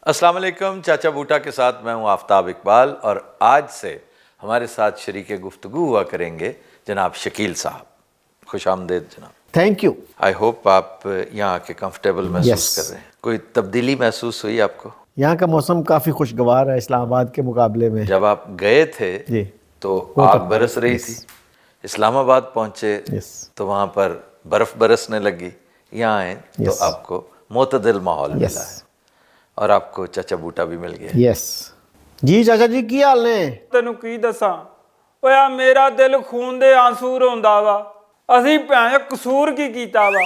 अस्सलाम वालेकुम। चाचा बूटा के साथ मैं हूं आफ्ताब इकबाल और आज से हमारे साथ शरीके गुफ्तगू हुआ करेंगे जनाब शकील साहब। खुश आमदेद जनाब। Thank you. आई होप आप यहाँ आके कंफर्टेबल महसूस कर रहे हैं। कोई तब्दीली महसूस हुई आपको? यहाँ का मौसम काफ़ी खुशगवार है इस्लामाबाद के मुकाबले में। जब आप गए थे जी तो आग बरस रही थी, इस्लामाबाद पहुंचे तो वहाँ पर बर्फ़ बरसने लगी, यहाँ आए तो आपको मोतदिल माहौल मिला है और आपको चाचा बूटा भी मिल गया। यस जी चाचा जी की हाल ने? ਤੈਨੂੰ ਕੀ ਦੱਸਾਂ ਓਏ ਆ ਮੇਰਾ ਦਿਲ ਖੂਨ ਦੇ ਆਂਸੂ ਰੋਂਦਾ ਵਾ। ਅਸੀਂ ਭੈਣ ਕਸੂਰ ਕੀ ਕੀਤਾ ਵਾ?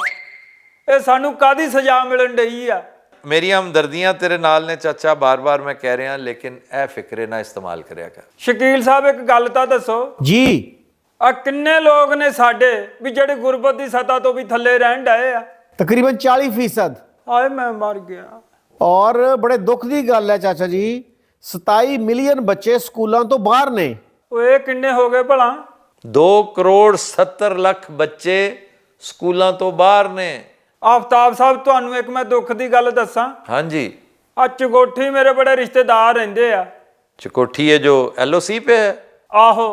ਇਹ ਸਾਨੂੰ ਕਾਦੀ ਸਜ਼ਾ ਮਿਲਣ ਡਈ ਆ? ਮੇਰੀਆਂ ਹਮਦਰਦੀਆਂ ਤੇਰੇ ਨਾਲ ਨੇ ਚਾਚਾ, ਬਾਰ-ਬਾਰ ਮੈਂ ਕਹਿ ਰਿਹਾ, ਲੇਕਿਨ ਇਹ ਫਿਕਰੇ ਨਾ ਇਸਤੇਮਾਲ ਕਰਿਆ ਕਰ। ਸ਼ਕੀਲ ਸਾਹਿਬ ਇੱਕ ਗੱਲ ਤਾਂ ਦੱਸੋ ਜੀ ਆ ਕਿੰਨੇ ਲੋਕ ਨੇ ਸਾਡੇ ਵੀ ਜਿਹੜੇ ਗੁਰਬਤ ਦੀ ਸਤਾ ਤੋਂ ਵੀ ਥੱਲੇ ਰਹਿਣ ਡਏ ਆ? ਤਕਰੀਬਨ 40%। ਹਾਏ ਮੈਂ ਮਰ ਗਿਆ। ਔਰ ਬੜੇ ਦੁੱਖ ਦੀ ਗੱਲ ਹੈ ਚਾਚਾ ਜੀ, 27 ਮਿਲੀਅਨ ਬੱਚੇ ਸਕੂਲਾਂ ਤੋਂ ਬਾਹਰ ਨੇ। ਓਏ ਕਿੰਨੇ ਹੋ ਗਏ ਭਲਾ? 2 ਕਰੋੜ 70 ਲੱਖ ਬੱਚੇ ਸਕੂਲਾਂ ਤੋਂ ਬਾਹਰ ਨੇ। ਆਫਤਾਬ ਸਾਹਿਬ ਤੁਹਾਨੂੰ ਇੱਕ ਮੈਂ ਦੁੱਖ ਦੀ ਗੱਲ ਦੱਸਾਂ। ਹਾਂਜੀ। ਆ ਚਗੋਠੀ ਮੇਰੇ ਬੜੇ ਰਿਸ਼ਤੇਦਾਰ ਰਹਿੰਦੇ ਆ। चकोठी है जो LOC पे है? ਆਹੋ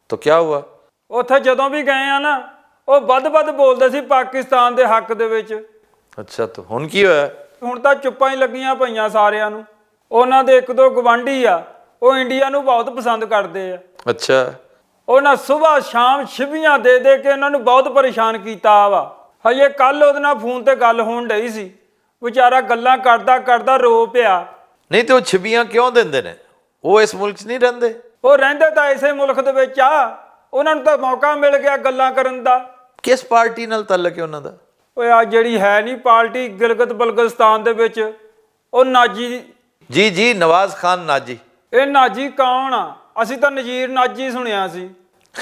तो क्या हुआ? ਉੱਥੇ ਜਦੋਂ ਵੀ ਗਏ ਆ ਨਾ ਉਹ ਵੱਧ-ਵੱਧ ਬੋਲਦੇ ਸੀ ਪਾਕਿਸਤਾਨ ਦੇ ਹੱਕ ਦੇ ਵਿੱਚ। अच्छा तो हुन की होया? ਹੁਣ ਤਾਂ ਚੁੱਪਾਂ ਹੀ ਲੱਗੀਆਂ ਪਈਆਂ ਸਾਰਿਆਂ ਨੂੰ। ਉਹਨਾਂ ਦੇ 1-2 ਗਵਾਂਢੀ ਆ ਉਹ ਇੰਡੀਆ ਨੂੰ ਬਹੁਤ ਪਸੰਦ ਕਰਦੇ ਆ। अच्छा ਉਹਨਾਂ ਸਵੇਰ ਸ਼ਾਮ ਛਿਬੀਆਂ ਦੇ ਦੇ ਕੇ ਉਹਨਾਂ ਨੂੰ ਬਹੁਤ ਪਰੇਸ਼ਾਨ ਕੀਤਾ ਵਾ। ਹਜੇ ਕੱਲ ਉਹਦੇ ਨਾਲ ਫੋਨ ਤੇ ਗੱਲ ਹੋਣ ਡਈ ਸੀ, ਵਿਚਾਰਾ ਗੱਲਾਂ ਕਰਦਾ ਕਰਦਾ ਰੋ ਪਿਆ। नहीं तो छिबियां क्यों देंदे ने? वो इस मुल्क च नहीं रहंदे? ਉਹ ਰਹਿੰਦੇ ਤਾਂ ਇਸੇ ਮੁਲਕ ਦੇ ਵਿੱਚ ਆ, ਉਹਨਾਂ ਨੂੰ ਤਾਂ ਮੌਕਾ ਮਿਲ ਗਿਆ ਗੱਲਾਂ ਕਰਨ ਦਾ। किस पार्टी नाल ताल्लुक है उन्हां दा? ਓਏ ਆ ਜਿਹੜੀ ਹੈ ਨਹੀਂ ਪਾਰਟੀ ਗਿਲਗਿਤ ਬਲਗਿਸਤਾਨ ਦੇ ਵਿੱਚ, ਉਹ ਨਾਜੀ। जी जी नवाज खान नाजी। ਇਹ ਨਾਜੀ ਕੌਣ ਆ? ਅਸੀਂ ਤਾਂ ਨਜ਼ੀਰ ਨਾਜੀ ਸੁਣਿਆ ਸੀ।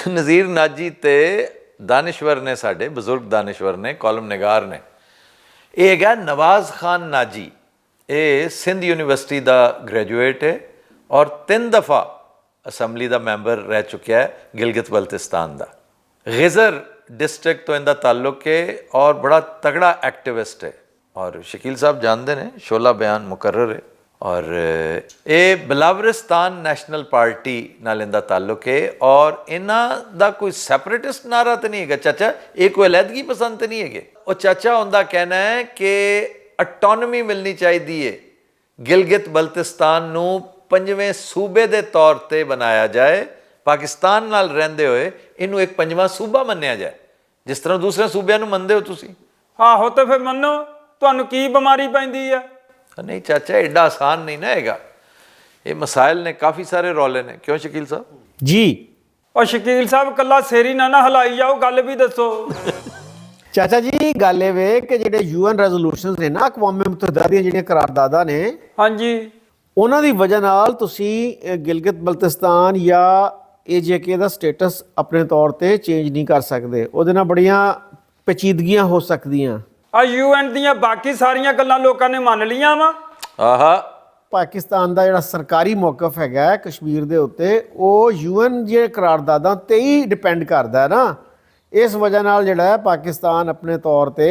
ਨਜ਼ੀਰ ਨਾਜੀ ਤੇ ਦਾਨਿਸ਼ਵਰ ਨੇ, ਸਾਡੇ ਬਜ਼ੁਰਗ ਦਾਨਿਸ਼ਵਰ ਨੇ, ਕਾਲਮ ਨਿਗਾਰ ਨੇ। ਇਹ ਹੈਗਾ ਨਵਾਜ਼ ਖਾਨ ਨਾਜੀ। ਇਹ ਸਿੰਧ ਯੂਨੀਵਰਸਿਟੀ ਦਾ ਗ੍ਰੈਜੂਏਟ ਹੈ ਔਰ 3 ਦਫਾ ਅਸੈਂਬਲੀ ਦਾ ਮੈਂਬਰ ਰਹਿ ਚੁੱਕਿਆ ਹੈ ਗਿਲਗਿਤ ਬਲਤਿਸਤਾਨ ਦਾ। ਗਿਜ਼ਰ डिस्ट्रिक्ट तो इनका ताल्लुक है और बड़ा तगड़ा एक्टिविस्ट है। और शकील साहब जानते हैं शोला बयान मुकर्रर है और ये बिलावरिस्तान नैशनल पार्टी नाल इनका ताल्लुक है और इन्हां दा कोई सैपरेटिस्ट नारा तो नहीं है चाचा, ये कोई अलहदगी पसंद तो नहीं है। और चाचा उनका कहना है कि ऑटोनमी मिलनी चाहिए, गिलगित बल्तिस्तान नूं 5वें सूबे के तौर पर बनाया जाए, पाकिस्तान नाल रहंदे होए इनू एक 5वां सूबा मन्निया जाए, जिस तरह दूसरे सूबे नूं मनदे हो तुसी। ਆਹੋ ਤੇ ਫਿਰ ਮੰਨੋ, ਤੁਹਾਨੂੰ ਕੀ ਬਿਮਾਰੀ ਪੈਂਦੀ ਆ? नहीं चाचा एडा आसान नहीं ना हैगा, ये मसाइल ने काफ़ी सारे रौले ने। क्यों शकील साहब? ਜੀ ਉਹ ਸ਼ਕੀਲ ਸਾਹਿਬ ਕੱਲਾ ਸੇਰੀ ਨਾ ਹਲਾਈ ਜਾਓ, ਗੱਲ ਵੀ ਦੱਸੋ। ਚਾਚਾ ਜੀ ਗੱਲ ਇਹ ਵੇ ਕਿ ਜਿਹੜੇ UN ਰੈਜ਼ੋਲੂਸ਼ਨਸ ਨੇ ਨਾ, ਅਕਵਾਮ ਮੁਤਹਿਦਾ ਦੀਆਂ ਜਿਹੜੀਆਂ ਕਰਾਰਦਾਦਾਂ ਨੇ, ਹਾਂਜੀ ਉਹਨਾਂ ਦੀ ਵਜ੍ਹਾ ਨਾਲ ਤੁਸੀਂ ਗਿਲਗਿਤ ਬਲਤਿਸਤਾਨ ਜਾਂ AJK ਦਾ ਸਟੇਟਸ ਆਪਣੇ ਤੌਰ ਤੇ ਚੇਂਜ ਨਹੀਂ ਕਰ ਸਕਦੇ। ਉਹਦੇ ਨਾਲ ਬੜੀਆਂ ਪੇਚੀਦਗੀਆਂ ਹੋ ਸਕਦੀਆਂ। ਆ UN ਦੀਆਂ ਬਾਕੀ ਸਾਰੀਆਂ ਗੱਲਾਂ ਲੋਕਾਂ ਨੇ ਮੰਨ ਲੀਆਂ ਵਾ। आहा ਪਾਕਿਸਤਾਨ ਦਾ ਜਿਹੜਾ ਸਰਕਾਰੀ ਮੌਕਫ ਹੈਗਾ ਕਸ਼ਮੀਰ ਦੇ ਉੱਤੇ, ਉਹ UN ਜਿਹੜੇ ਕਰਾਰਦਾਦਾਂ ਤੇ ਹੀ ਡਿਪੈਂਡ ਕਰਦਾ ਹੈ ਨਾ। ਇਸ ਵਜ੍ਹਾ ਨਾਲ ਜਿਹੜਾ ਹੈ ਪਾਕਿਸਤਾਨ ਆਪਣੇ ਤੌਰ ਤੇ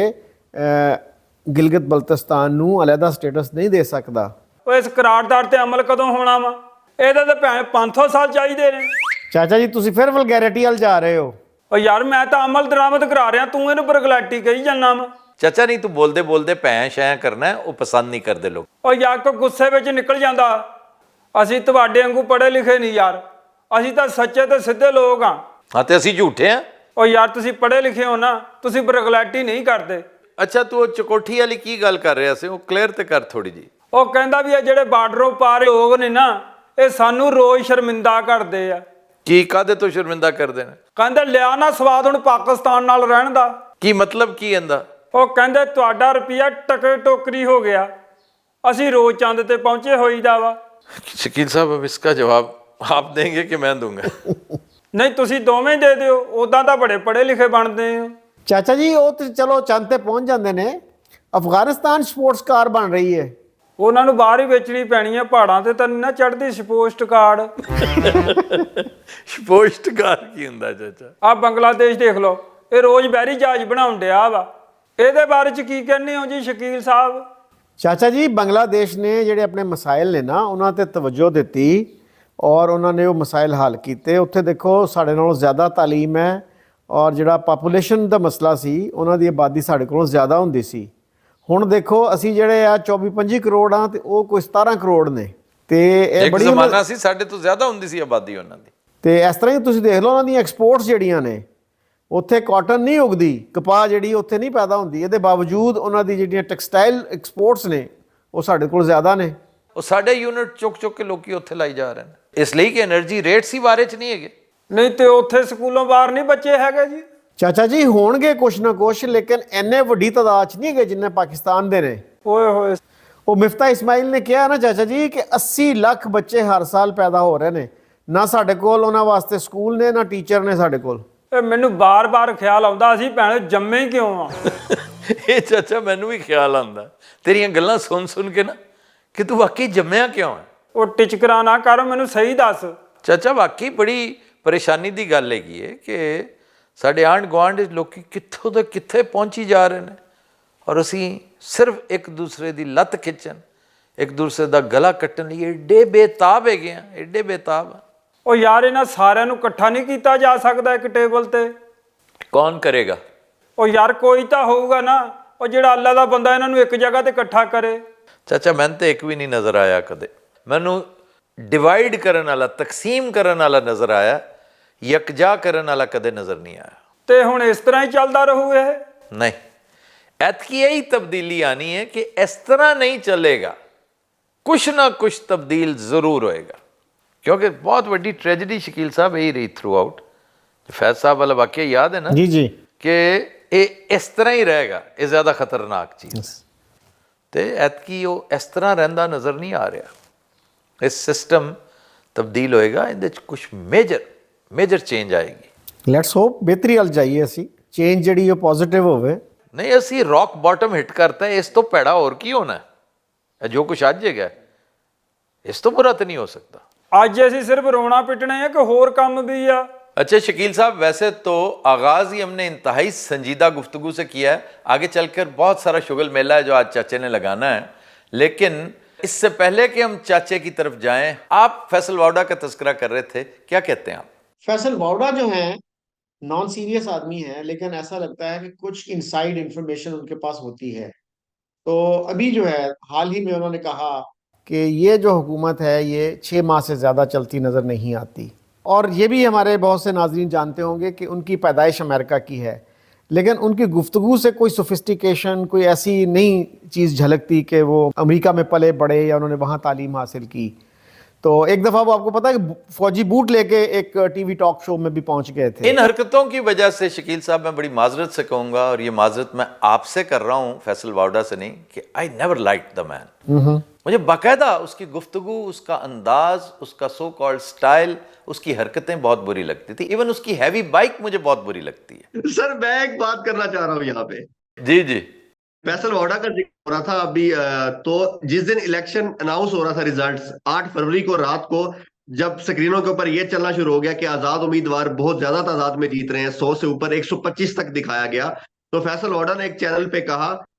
ਗਿਲਗਿਤ ਬਲਤਿਸਤਾਨ ਨੂੰ ਅਲੱਗਾ ਸਟੇਟਸ ਨਹੀਂ ਦੇ ਸਕਦਾ। ਉਹ ਇਸ ਕਰਾਰਦਾਰ ਤੇ ਅਮਲ ਕਦੋਂ ਹੋਣਾ ਵਾ? ਇਹਦੇ ਤਾਂ ਭੈਣ 500 ਸਾਲ ਚਾਹੀਦੇ ਨੇ। ਚਾਚਾ ਜੀ ਤੁਸੀਂ ਫਿਰ ਵਲਗੈਰਿਟੀ ਵੱਲ ਜਾ ਰਹੇ ਹੋ। ਉਹ ਯਾਰ ਮੈਂ ਤਾਂ ਅਮਲ ਦਰਾਮਦ ਕਰਾ ਰਿਹਾ, ਤੂੰ ਇਹਨੂੰ ਬਰਗਲਾਟੀ ਕਹੀ ਜਾਂਦਾ ਵਾ। चाचा नहीं तू बोलते बोलते पैं शैं करना है, वो पसंद नहीं करते लोग। ਉਹ ਯਾਰ ਕੋ ਗੁੱਸੇ ਵਿੱਚ ਨਿਕਲ ਜਾਂਦਾ। ਅਸੀਂ ਤੁਹਾਡੇ ਵਾਂਗੂ ਪੜ੍ਹੇ ਲਿਖੇ ਨਹੀਂ ਯਾਰ, ਅਸੀਂ ਤਾਂ ਸੱਚੇ ਤੇ ਸਿੱਧੇ ਲੋਕ ਆ। हाँ तो असी झूठे हैं। ਉਹ ਯਾਰ ਤੁਸੀਂ ਪੜ੍ਹੇ ਲਿਖੇ ਹੋ ਨਾ, ਤੁਸੀਂ ਬਰਗਲਾਟੀ ਨਹੀਂ ਕਰਦੇ। अच्छा तू वो चकोठी वाली की गल कर रहा से, वो क्लियर तो कर थोड़ी जी। ਉਹ ਕਹਿੰਦਾ ਵੀ ਇਹ ਜਿਹੜੇ ਬਾਰਡਰੋਂ ਪਾਰ ਲੋਕ ਨੇ ਨਾ, ਇਹ ਸਾਨੂੰ ਰੋਜ਼ ਸ਼ਰਮਿੰਦਾ ਕਰਦੇ ਆ। की कादे तो शर्मिंदा कर देना? ਕਹਿੰਦੇ ਲਿਆ ਨਾ ਸਵਾਦ ਹੁਣ ਪਾਕਿਸਤਾਨ ਨਾਲ ਰਹਿਣ ਦਾ। की मतलब की इंदा? ਉਹ ਕਹਿੰਦੇ ਤੁਹਾਡਾ ਰੁਪਈਆ ਟਕੇ ਟੋਕਰੀ ਹੋ ਗਿਆ, ਅਸੀਂ ਰੋਜ਼ ਚੰਦ ਤੇ ਪਹੁੰਚੇ ਹੋਈਦਾ ਵਾ। शकील साहब अब इसका जवाब आप देंगे कि मैं दूंगा? ਨਹੀਂ ਤੁਸੀਂ ਦੋਵੇਂ ਦੇ ਦਿਓ, ਉਦਾਂ ਤਾਂ ਬੜੇ ਪੜ੍ਹੇ ਲਿਖੇ ਬਣਦੇ ਹੋ। ਚਾਚਾ ਜੀ ਉਹ ਤੇ ਚਲੋ ਚੰਦ ਤੇ ਪਹੁੰਚ ਜਾਂਦੇ ਨੇ। ਅਫਗਾਨਿਸਤਾਨ ਸਪੋਰਟਸ ਕਾਰ ਬਣ ਰਹੀ ਹੈ, ਉਹਨਾਂ ਨੂੰ ਬਾਹਰ ਹੀ ਵੇਚਣੀ ਪੈਣੀ ਹੈ। ਪਹਾੜਾਂ ਤੇ ਤਾਂ ਨਹੀਂ ਨਾ ਚੜ੍ਹਦੀ ਸਪੋਸਟ ਕਾਰਡ। पोस्टकार की हुंदा चाचा? ਆ ਬੰਗਲਾਦੇਸ਼ ਦੇਖ ਲਓ, ਇਹ ਰੋਜ਼ ਬਹਿਰੀ ਜਹਾਜ਼ ਬਣਾਉਣ ਡਿਆ ਵਾ। ਇਹਦੇ ਬਾਰੇ ਚ ਕੀ ਕਹਿੰਦੇ ਹੋ ਜੀ ਸ਼ਕੀਲ ਸਾਹਿਬ? ਚਾਚਾ ਜੀ ਬੰਗਲਾਦੇਸ਼ ਨੇ ਜਿਹੜੇ ਆਪਣੇ ਮਸਾਇਲ ਨੇ ਨਾ ਉਹਨਾਂ ਤੇ ਤਵੱਜੋ ਦਿੱਤੀ ਔਰ ਉਹਨਾਂ ਨੇ ਉਹ ਮਸਾਇਲ ਹੱਲ ਕੀਤੇ। ਉੱਥੇ ਦੇਖੋ ਸਾਡੇ ਨਾਲੋਂ ਜ਼ਿਆਦਾ ਤਾਲੀਮ ਹੈ ਔਰ ਜਿਹੜਾ ਪਾਪੂਲੇਸ਼ਨ ਦਾ ਮਸਲਾ ਸੀ ਉਹਨਾਂ ਦੀ ਆਬਾਦੀ ਸਾਡੇ ਕੋਲੋਂ ਜ਼ਿਆਦਾ ਹੁੰਦੀ ਸੀ। ਹੁਣ ਦੇਖੋ ਅਸੀਂ ਜਿਹੜੇ ਆ 24-25 ਕਰੋੜ ਆ ਤੇ ਉਹ ਕੋਈ 17 ਕਰੋੜ ਨੇ ਤੇ ਇਹ ਇੱਕ ਬੜੀ ਜ਼ਮਾਨਾ ਸੀ ਸਾਡੇ ਤੋਂ ਜ਼ਿਆਦਾ ਹੁੰਦੀ ਸੀ ਆਬਾਦੀ ਉਹਨਾਂ ਦੀ। ਤੇ ਇਸ ਤਰ੍ਹਾਂ ਹੀ ਤੁਸੀਂ ਦੇਖ ਲਓ ਉਹਨਾਂ ਦੀਆਂ ਐਕਸਪੋਰਟਸ ਜਿਹੜੀਆਂ ਨੇ ਉੱਥੇ ਕਾਟਨ ਨਹੀਂ ਉਗਦੀ, ਕਪਾਹ ਜਿਹੜੀ ਉੱਥੇ ਨਹੀਂ ਪੈਦਾ ਹੁੰਦੀ, ਇਹਦੇ ਬਾਵਜੂਦ ਉਹਨਾਂ ਦੀ ਜਿਹੜੀਆਂ ਟੈਕਸਟਾਈਲ ਐਕਸਪੋਰਟਸ ਨੇ ਉਹ ਸਾਡੇ ਕੋਲ ਜ਼ਿਆਦਾ ਨੇ। ਉਹ ਸਾਡੇ ਯੂਨਿਟ ਚੁੱਕ ਕੇ ਲੋਕੀ ਉੱਥੇ ਲਾਈ ਜਾ ਰਹੇ ਨੇ, ਇਸ ਲਈ ਕਿ એનર્ਜੀ ਰੇਟਸ ਹੀ ਬਾਰੇ ਚ ਨਹੀਂ ਹੈਗੇ। ਨਹੀਂ ਤੇ ਉੱਥੇ ਸਕੂਲੋਂ ਬਾਹਰ ਨਹੀਂ ਬੱਚੇ ਹੈਗੇ ਜੀ। ਚਾਚਾ ਜੀ ਹੋਣਗੇ ਕੁਛ ਨਾ ਕੁਛ, ਲੇਕਿਨ ਇੰਨੇ ਵੱਡੀ ਤਾਦਾਦ 'ਚ ਨਹੀਂ ਹੈਗੇ ਜਿੰਨੇ ਪਾਕਿਸਤਾਨ ਦੇ ਨੇ। ਓਏ ਹੋਏ, ਉਹ ਮਿਫਤਾ ਇਸਮਾਈਲ ਨੇ ਕਿਹਾ ਨਾ ਚਾਚਾ ਜੀ ਕਿ 80 ਲੱਖ ਬੱਚੇ ਹਰ ਸਾਲ ਪੈਦਾ ਹੋ ਰਹੇ ਨੇ, ਨਾ ਸਾਡੇ ਕੋਲ ਉਹਨਾਂ ਵਾਸਤੇ ਸਕੂਲ ਨੇ ਨਾ ਟੀਚਰ ਨੇ ਸਾਡੇ ਕੋਲ। ਇਹ ਮੈਨੂੰ ਬਾਰ-ਬਾਰ ਖਿਆਲ ਆਉਂਦਾ ਸੀ ਭੈਣ ਜੰਮੇ ਹੀ ਕਿਉਂ ਆ। ਇਹ ਚਾਚਾ ਮੈਨੂੰ ਵੀ ਖਿਆਲ ਆਉਂਦਾ ਤੇਰੀਆਂ ਗੱਲਾਂ ਸੁਣ ਕੇ ਨਾ ਕਿ ਤੂੰ ਵਾਕਈ ਜੰਮਿਆ ਕਿਉਂ ਹੈ। ਉਹ ਟਿਚਕਰਾ ਨਾ ਕਰ, ਮੈਨੂੰ ਸਹੀ ਦੱਸ। ਚਾਚਾ ਵਾਕਈ ਬੜੀ ਪਰੇਸ਼ਾਨੀ ਦੀ ਗੱਲ ਹੈਗੀ ਹੈ ਕਿ ਸਾਡੇ ਆਂਢ ਗੁਆਂਢ ਵਿੱਚ ਲੋਕੀ ਕਿੱਥੋਂ ਤੋਂ ਕਿੱਥੇ ਪਹੁੰਚੀ ਜਾ ਰਹੇ ਨੇ ਔਰ ਅਸੀਂ ਸਿਰਫ ਇੱਕ ਦੂਸਰੇ ਦੀ ਲੱਤ ਖਿੱਚਣ, ਇੱਕ ਦੂਸਰੇ ਦਾ ਗਲਾ ਕੱਟਣ ਲਈ ਏਡੇ ਬੇਤਾਬ ਹੈਗੇ ਆ, ਏਡੇ ਬੇਤਾਬ। ਉਹ ਯਾਰ ਇਹਨਾਂ ਸਾਰਿਆਂ ਨੂੰ ਇਕੱਠਾ ਨਹੀਂ ਕੀਤਾ ਜਾ ਸਕਦਾ ਇੱਕ ਟੇਬਲ ਤੇ? ਕੌਣ ਕਰੇਗਾ? ਉਹ ਯਾਰ ਕੋਈ ਤਾਂ ਹੋਊਗਾ ਨਾ, ਉਹ ਜਿਹੜਾ ਅੱਲਾ ਦਾ ਬੰਦਾ ਇਹਨਾਂ ਨੂੰ ਇੱਕ ਜਗ੍ਹਾ ਤੇ ਇਕੱਠਾ ਕਰੇ। ਚਾਚਾ ਮੈਨੂੰ ਤਾਂ ਇੱਕ ਵੀ ਨਹੀਂ ਨਜ਼ਰ ਆਇਆ ਕਦੇ। ਮੈਨੂੰ ਡਿਵਾਈਡ ਕਰਨ ਵਾਲਾ, ਤਕਸੀਮ ਕਰਨ ਵਾਲਾ ਨਜ਼ਰ ਆਇਆ, ਯਕਜਾ ਕਰਨ ਵਾਲਾ ਕਦੇ ਨਜ਼ਰ ਨਹੀਂ ਆਇਆ। ਤੇ ਹੁਣ ਇਸ ਤਰ੍ਹਾਂ ਹੀ ਚੱਲਦਾ ਰਹੂ ਇਹ? ਨਹੀਂ, ਐਤਕੀ यही तब्दीली आनी है कि इस तरह नहीं चलेगा, कुछ ना कुछ तब्दील ज़रूर होएगा। क्योंकि बहुत बड़ी ट्रेजिडी शकील साहब यही रही थ्रू आउट। फैज साहब वाला वाक़या याद है ना जी जी, कि ये इस तरह ही रहेगा, ये ज़्यादा ख़तरनाक चीज़। तो ऐतकी वो इस तरह रहिंदा नज़र नहीं आ रहा। इस सिस्टम तब्दील होएगा, इहदे च कुछ मेजर चेंज आएगी। ਲੈਟਸ ਹੋਪ बेहतरी ਵੱਲ ਜਾਈਏ ਅਸੀਂ, ਚੇਂਜ ਜਿਹੜੀ ਉਹ ਪੋਜ਼ਿਟਿਵ ਹੋਵੇ। नहीं असी रॉक बॉटम हिट करता है, इस तो पैड़ा और की होना है। जो कुछ आज है इस तो बुरा तो नहीं हो सकता। ਅੱਜ ਅਸੀਂ ਸਿਰਫ ਰੋਣਾ ਪਿੱਟਣਾ ਹੈ ਕਿ ਹੋਰ ਕੰਮ ਵੀ ਆ? अच्छा शकील साहब, वैसे तो आगाज़ ही हमने इंतहाई संजीदा गुफ्तगू से किया है, आगे चलकर बहुत सारा शुगल मेला है जो आज चाचे ने लगाना है। लेकिन इससे पहले कि हम चाचे की तरफ जाएं, आप फैसल वाउडा का तस्करा कर रहे थे, क्या कहते हैं आप? फैसल वाउडा जो हैं नॉन सीरियस आदमी है, लेकिन ऐसा लगता है कि कुछ इनसाइड इंफॉर्मेशन उनके पास होती है। तो अभी जो है हाल ही में उन्होंने कहा कि ये जो हुकूमत है ये 6 माह से ज़्यादा चलती नज़र नहीं आती। और ये भी हमारे बहुत से नाज़रीन जानते होंगे कि उनकी पैदाइश अमेरिका की है, लेकिन उनकी गुफ्तगू से कोई सोफिस्टिकेशन, कोई ऐसी नई चीज़ झलकती कि वो अमेरिका में पले बढ़े या उन्होंने वहाँ तालीम हासिल की। तो एक दफ़ा वो आपको पता है कि फौजी बूट लेके एक टीवी टॉक शो में भी पहुंच गए थे। इन हरकतों की वजह से शकील साहब मैं बड़ी माजरत से कहूँगा, और ये माजरत मैं आपसे कर रहा हूँ, फैसल वाउडा से नहीं, कि I never like the man. मुझे बाकायदा उसकी गुफ्तगू, उसका अंदाज, उसका सो कॉल्ड स्टाइल, उसकी हरकतें बहुत बुरी लगती थी। इवन उसकी हैवी बाइक मुझे बहुत बुरी लगती है। सर मैं एक बात करना चाह रहा हूँ यहाँ पे। जी जी, फैसल वाडा का जिक्र हो रहा था अभी, तो जिस दिन इलेक्शन अनाउंस हो रहा था रिजल्ट्स 8 फरवरी को रात को, जब स्क्रीनों के ऊपर ये चलना शुरू हो गया कि आजाद उम्मीदवार बहुत ज्यादा तादाद में जीत रहे हैं, 100 से ऊपर 125 तक दिखाया गया, तो फैसल वाडा ने एक चैनल पे कहा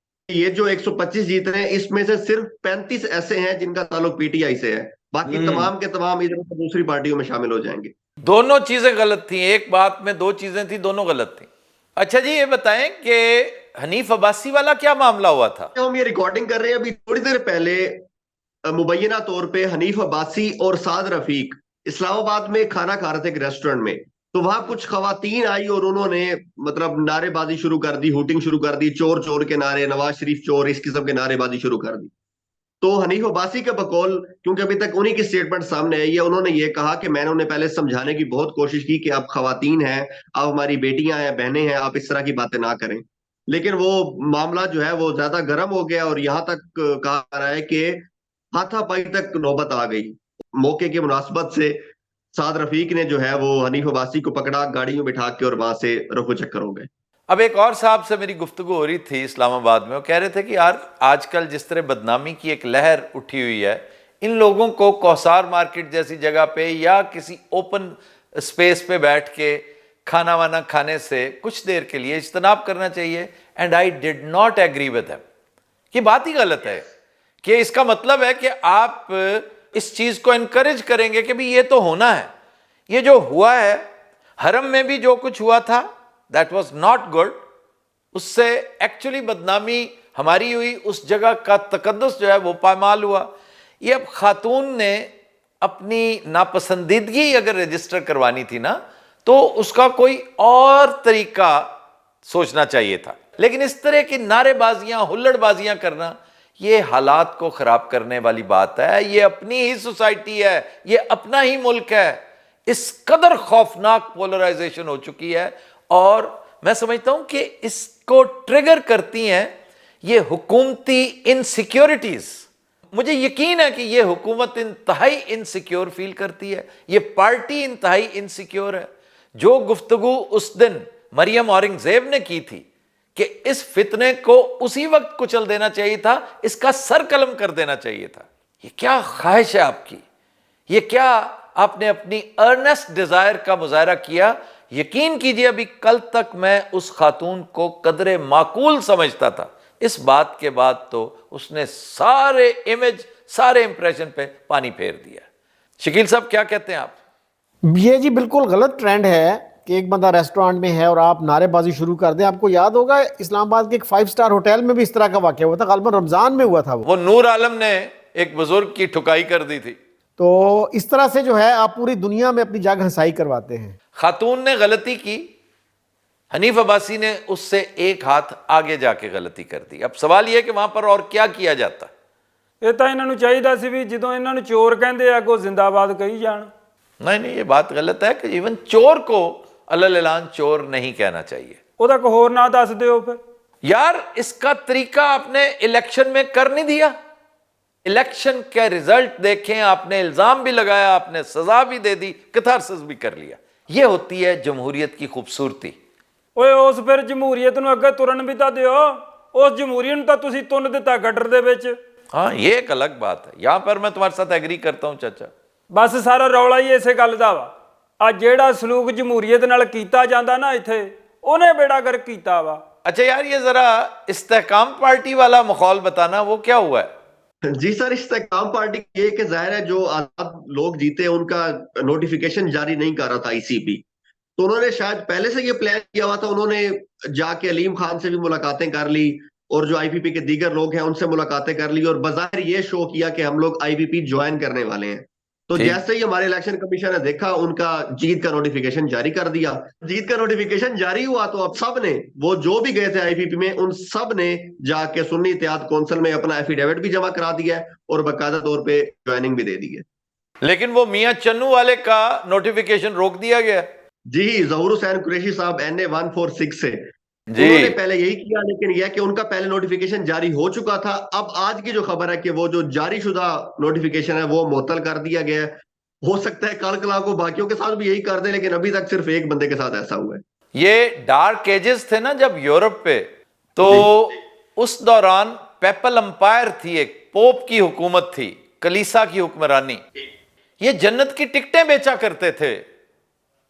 कि ये जो 125 जीत रहे हैं इसमें से सिर्फ 35 ऐसे हैं जिनका ताल्लुक पीटीआई से है, बाकी तमाम के तमाम इधर दूसरी पार्टियों में शामिल हो जाएंगे। दोनों चीजें गलत थी, एक बात में 2 चीजें थी, दोनों गलत थी। अच्छा जी, ये बताएं कि हनीफ अब्बासी वाला क्या मामला हुआ था? हम ये रिकॉर्डिंग कर रहे हैं, अभी थोड़ी देर पहले मुबैना तौर पे हनीफ अब्बासी और साद रफीक इस्लामाबाद में खाना खा रहे थे एक रेस्टोरेंट में, तो वहां कुछ खवातीन आई और उन्होंने मतलब नारेबाजी शुरू कर दी, हुटिंग शुरू कर दी, चोर चोर के नारे, नवाज शरीफ चोर, इस किस्म के नारेबाजी शुरू कर दी। तो हनीफ अब्बासी के बकौल, क्योंकि अभी तक उन्हीं की स्टेटमेंट सामने आई है, उन्होंने ये कहा कि मैंने उन्हें पहले समझाने की बहुत कोशिश की कि आप खवातीन हैं, आप हमारी बेटियां हैं, बहनें हैं, आप इस तरह की बातें ना करें, लेकिन वो मामला जो है वो ज्यादा गर्म हो गया और यहां तक कहा जा रहा है कि हाथापाई तक नौबत आ गई। मौके की मुनासबत से साद रफीक ने जो है वो हनीफ अब्बासी को पकड़ा, गाड़ी में बिठा के और वहां से रफू चक्कर हो गए। अब एक और साहब से मेरी गुफ्तगू हो रही थी इस्लामाबाद में, वो कह रहे थे कि यार आजकल जिस तरह बदनामी की एक लहर उठी हुई है, इन लोगों को कौसार मार्केट जैसी जगह पे या किसी ओपन स्पेस पे बैठ के खाना वाना खाने से कुछ देर के लिए इज्तनाब करना चाहिए। And I did not agree with him कि बात ही गलत है कि इसका मतलब है कि आप इस चीज को इनकरेज करेंगे कि भी ये तो होना है। ये जो हुआ है हरम में भी जो कुछ हुआ था दैट वाज नॉट गुड, उससे एक्चुअली बदनामी हमारी हुई, उस जगह का तकद्दुस जो है वो पामाल हुआ। ये अब खातून ने अपनी नापसंदीदगी अगर रजिस्टर करवानी थी ना तो उसका कोई और तरीका सोचना चाहिए था, लेकिन इस तरह की नारेबाजियां हुल्लड़बाजियां करना ये हालात को खराब करने वाली बात है। ये अपनी ही सोसाइटी है, ये अपना ही मुल्क है। इस कदर खौफनाक पोलराइजेशन हो चुकी है और मैं समझता हूं कि इसको ट्रिगर करती हैं ये हुकूमती इनसिक्योरिटीज। मुझे यकीन है कि ये हुकूमत इंतहाई इनसिक्योर फील करती है, ये पार्टी इंतहाई इनसिक्योर है। जो गुफ्तगू उस दिन मरियम औरंगजेब ने की थी कि इस फितने को उसी वक्त कुचल देना चाहिए था, इसका सर कलम कर देना चाहिए था। ये क्या ख्वाहिश है आपकी, ये क्या आपने अपनी अर्नेस्ट डिजायर का मुजाहरा किया। यकीन कीजिए अभी कल तक मैं उस खातून को कदरे माकूल समझता था, इस बात के बाद तो उसने सारे इमेज सारे इंप्रेशन पे पानी फेर दिया। शकील साहब क्या कहते हैं आप? ये जी बिल्कुल गलत ट्रेंड है कि एक बंदा रेस्टोरेंट में है और आप नारेबाजी शुरू कर दें। आपको याद होगा इस्लामाबाद के एक 5 स्टार होटल में भी इस तरह का वाकया हुआ था, गालिबन रमजान में हुआ था। वो नूर आलम ने एक बुजुर्ग की ठुकाई कर दी थी। तो इस तरह से जो है आप पूरी दुनिया में अपनी जाग हंसाई करवाते हैं। खातून ने गलती की, हनीफ अब्बासी ने उससे एक हाथ आगे जाके गलती कर दी। अब सवाल यह है कि वहां पर और क्या किया जाता। ਇਹ ਤਾਂ ਇਹਨਾਂ ਨੂੰ ਚਾਹੀਦਾ ਸੀ ਵੀ ਜਦੋਂ ਇਹਨਾਂ ਨੂੰ ਚੋਰ ਕਹਿੰਦੇ ਆ ਕੋ ਜ਼ਿੰਦਾਬਾਦ ਕਹੀ ਜਾਣ। नहीं नहीं, ये बात गलत है कि इवन चोर को अलल ऐलान चोर नहीं कहना चाहिए। ਉਹਦਾ ਕੋ ਹੋਰ ਨਾਂ ਦੱਸ ਦਿਓ ਫਿਰ। यार इसका तरीका आपने इलेक्शन में कर नहीं दिया। इलेक्शन के रिजल्ट देखें, आपने इल्जाम भी लगाया, आपने सजा भी दे दी, कैथारसिस भी कर लिया। ये होती है जमहूरियत की खूबसूरती। ਓਏ ਉਸ ਫਿਰ ਜਮਹੂਰੀਅਤ ਨੂੰ ਅੱਗੇ ਤੁਰਨ ਵੀ ਤਾਂ ਦਿਓ। ਉਸ ਜਮਹੂਰੀਅਤ ਨੂੰ ਤਾਂ ਤੁਸੀਂ ਤੁੰਨ ਦਿੱਤਾ ਗੱਡਰ ਦੇ ਵਿੱਚ। हाँ ये एक अलग बात है, यहां पर मैं तुम्हारे साथ एग्री करता हूं चाचा। ਬਸ ਸਾਰਾ ਰੌਲਾ ਹੀ ਇਸੇ ਗੱਲ ਦਾ ਵਾ। ਆ ਜਿਹੜਾ ਸਲੂਕ ਜਮਹੂਰੀਅਤ ਨਾਲ ਕੀਤਾ ਜਾਂਦਾ ਨਾ ਇੱਥੇ, ਉਹਨੇ ਬੇੜਾ ਗਰਕ ਕੀਤਾ ਵਾ। अच्छा यार ये जरा इस्तेहकाम पार्टी वाला माहौल बताना, वो क्या हुआ है? जी सर, इस्तेहकाम पार्टी ये कि जाहिर है जो आजाद लोग जीते उनका नोटिफिकेशन जारी नहीं कर रहा था आईसीपी, तो उन्होंने शायद पहले से ये प्लान किया हुआ था। उन्होंने जाके अलीम खान से भी मुलाकातें कर ली और जो आईपीपी के दीगर लोग हैं उनसे मुलाकातें कर ली और बजाहिर ये शो किया कि हम लोग आईपीपी ज्वाइन करने वाले हैं। तो जैसे ही हमारे इलेक्शन कमीशन ने देखा, उनका जीत का नोटिफिकेशन जारी कर दिया। जीत का नोटिफिकेशन जारी हुआ तो अब सब ने, वो जो भी गए थे आईपीपी में, उन सब ने जाके सुन्नी इत्तेहाद कौंसिल में अपना एफिडेविट भी जमा करा दिया है और बाकायदा तौर पे ज्वाइनिंग भी दे दी है। लेकिन वो मियां चन्नू वाले का नोटिफिकेशन रोक दिया गया। जी, जहूर हुसैन कुरैशी साहब NA 146 से जी उन्होंने पहले यही किया, लेकिन यह कि उनका पहले नोटिफिकेशन जारी हो चुका था। अब आज की जो खबर है कि वो जो जारी शुदा नोटिफिकेशन है वो मुअत्तल कर दिया गया है। हो सकता है कल कला को बाकियों के साथ भी यही कर दें, लेकिन अभी तक सिर्फ एक बंदे के साथ ऐसा हुआ है। ये डार्क एजेस थे ना जब यूरोप पे, तो उस दौरान पेपल अंपायर थी, एक पोप की हुकूमत थी, कलीसा की हुक्मरानी। ये जन्नत की टिकटें बेचा करते थे।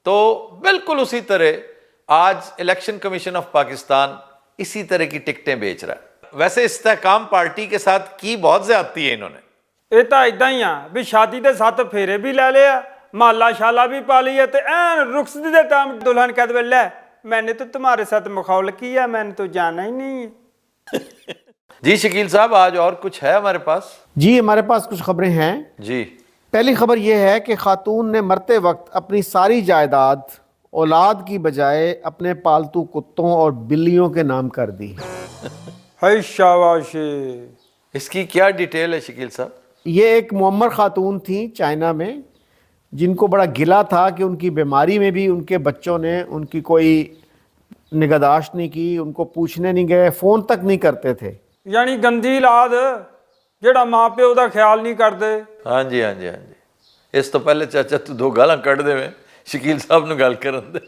तो बिल्कुल उसी तरह आज इलेक्शन कमीशन ऑफ पाकिस्तान इसी तरह की टिकटें बेच रहा है। वैसे इस्तेहकाम पार्टी के साथ की बहुत ज्यादती है इन्होंने। ਇਹ ਤਾਂ ਇਦਾਂ ਹੀ ਆ ਵੀ ਸ਼ਾਦੀ ਦੇ 7 ਫੇਰੇ ਵੀ ਲੈ ਲਿਆ, ਮਾਲਾ ਸ਼ਾਲਾ भी पा लिया, ਤੇ ਐਨ रुखसती ਦੇ ਟਾਈਮ दुल्हन कह दे ले मैंने तो तुम्हारे साथ मखौल किया, मैंने तो जाना ही नहीं है। जी शकील साहब, आज और कुछ है हमारे पास? जी हमारे पास कुछ खबरें हैं। जी, पहली खबर यह है कि खातून ने मरते वक्त अपनी सारी जायदाद औलाद की बजाय अपने पालतू कुत्तों और बिल्लियों के नाम कर दी। हाय शाबाश। इसकी क्या डिटेल है शकील साहब? ये एक मुअम्मर खातून थी चाइना में, जिनको बड़ा गिला था कि उनकी बीमारी में भी उनके बच्चों ने उनकी कोई निगहदाश्त नहीं की, उनको पूछने नहीं गए, फ़ोन तक नहीं करते थे। यानी गंदी औलाद ਜਿਹੜਾ ਮਾਂ ਪਿਓ ਦਾ ਖਿਆਲ ਨਹੀਂ ਕਰਦੇ। हाँ जी हाँ जी हाँ जी। इस तो पहले चाचा तू 2 गालां कढ़ देवे, शकील साहब ਨੂੰ ਗੱਲ ਕਰਨ ਦੇ।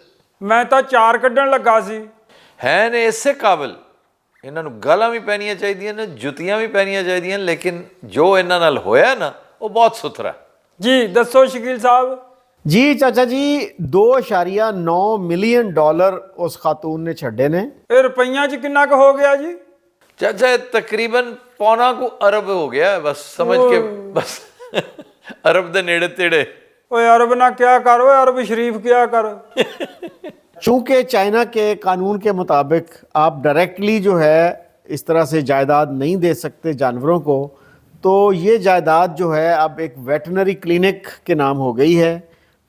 ਮੈਂ ਤਾਂ 4 ਕੱਢਣ ਲੱਗਾ ਸੀ। ਹੈ ਨੇ ਇਸੇ ਕਾਬਿਲ, ਇਹਨਾਂ ਨੂੰ ਗਾਲਾਂ ਵੀ ਪੈਣੀਆਂ ਚਾਹੀਦੀਆਂ ਨੇ, ਜੁੱਤੀਆਂ ਵੀ ਪੈਣੀਆਂ ਚਾਹੀਦੀਆਂ, ਲੇਕਿਨ ਜੋ ਇਹਨਾਂ ਨਾਲ ਹੋਇਆ ਨਾ ਉਹ ਬਹੁਤ ਸੁਥਰਾ। जी दसो शकील साहब। जी चाचा जी, $2.9 मिलियन उस खातून ने छड्डे ने। ਇਹ ਰੁਪਈਆਂ 'ਚ ਕਿੰਨਾ ਕੁ ਹੋ ਗਿਆ ਜੀ? चाचा तकरीबन पौना को अरब हो गया है, बस समझ के बस अरब दे नेड़े तेड़े। ओए अरब ना क्या कर, ओए अरब शरीफ क्या कर। चूंकि चाइना के कानून के मुताबिक आप डायरेक्टली जो है इस तरह से जायदाद नहीं दे सकते जानवरों को, तो ये जायदाद जो है अब एक वेटनरी क्लिनिक के नाम हो गई है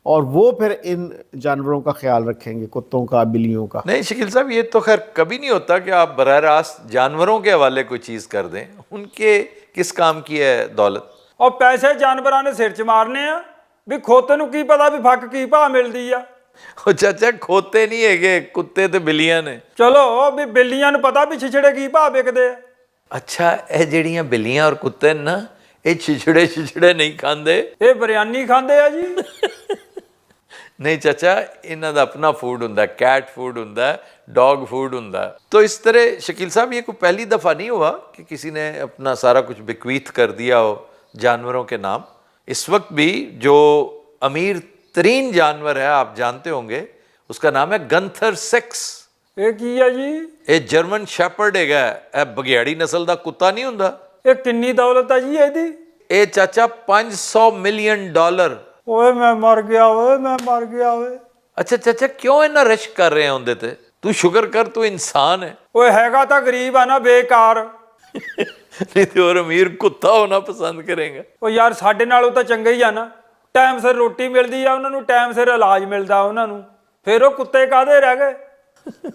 और वो फिर इन जानवरों का ख्याल रखेंगे, कुत्तों का, बिल्लियों का। नहीं शकील साहब, ये तो खैर कभी नहीं होता कि आप बराह रास्त जानवरों के हवाले कोई चीज़ कर दें। उनके किस काम की है दौलत। और पैसे जानवरां ने सिर च मारने आ भी, खोते नूं की पता भी फक की भाव मिलदी आ। ਉਹ ਚਾਚਾ ਖੋਤੇ ਨਹੀਂ ਹੈਗੇ, ਕੁੱਤੇ ਤੇ ਬਿੱਲੀਆਂ ਨੇ। ਚਲੋ ਵੀ ਬਿੱਲੀਆਂ ਨੂੰ ਪਤਾ ਵੀ ਛਿਛੜੇ ਕੀ ਭਾਅ ਵਿਕਦੇ ਆ। ਅੱਛਾ, ਇਹ ਜਿਹੜੀਆਂ ਬਿੱਲੀਆਂ ਔਰ ਕੁੱਤੇ ਨੇ ਨਾ, ਇਹ ਛਿਛੜੇ ਨਹੀਂ ਖਾਂਦੇ। ਇਹ ਬਿਰਿਆਨੀ ਖਾਂਦੇ ਆ ਜੀ। नहीं चाचा, इन्हों का अपना फूड होंगे, कैट फूड होंगे, डॉग फूड होंगे। तो इस तरह शकील साहब ये कोई पहली दफ़ा नहीं हुआ कि किसी ने अपना सारा कुछ बिक्वीत कर दिया हो जानवरों के नाम। इस वक्त भी जो अमीर तरीन जानवर है आप जानते होंगे, उसका नाम है गंथर 6। ਇਹ ਕੀ ਆ ਜੀ? ये जर्मन शैपर्ड है, यह बघियाड़ी नस्ल का कुत्ता नहीं होंगे। ਇਹ ਕਿੰਨੀ ਦੌਲਤ ਆ ਜੀ ਇਹਦੀ? ये चाचा $500 मिलियन। ਓਏ ਮੈਂ ਮਰ ਗਿਆ, ਓਏ ਮੈਂ ਮਰ ਗਿਆ ਓਏ। अच्छा चाचा, क्यों इन्ना रश कर रहे हैं उनदे ते? तू शुक्र कर तू इंसान है। ਓਏ ਹੈਗਾ ਤਾਂ ਗਰੀਬ ਆ ਨਾ, ਬੇਕਾਰ। नहीं तो और अमीर कुत्ता होना पसंद करेंगे। ਓ ਯਾਰ ਸਾਡੇ ਨਾਲੋਂ ਤਾਂ ਚੰਗਾ ਹੀ ਆ ਨਾ, ਟਾਈਮ ਸਿਰ ਰੋਟੀ ਮਿਲਦੀ ਆ ਉਹਨਾਂ ਨੂੰ, ਟਾਈਮ ਸਿਰ ਇਲਾਜ ਮਿਲਦਾ ਉਹਨਾਂ ਨੂੰ, ਫਿਰ ਉਹ ਕੁੱਤੇ ਕਾਹਦੇ ਰਹਿ ਗਏ।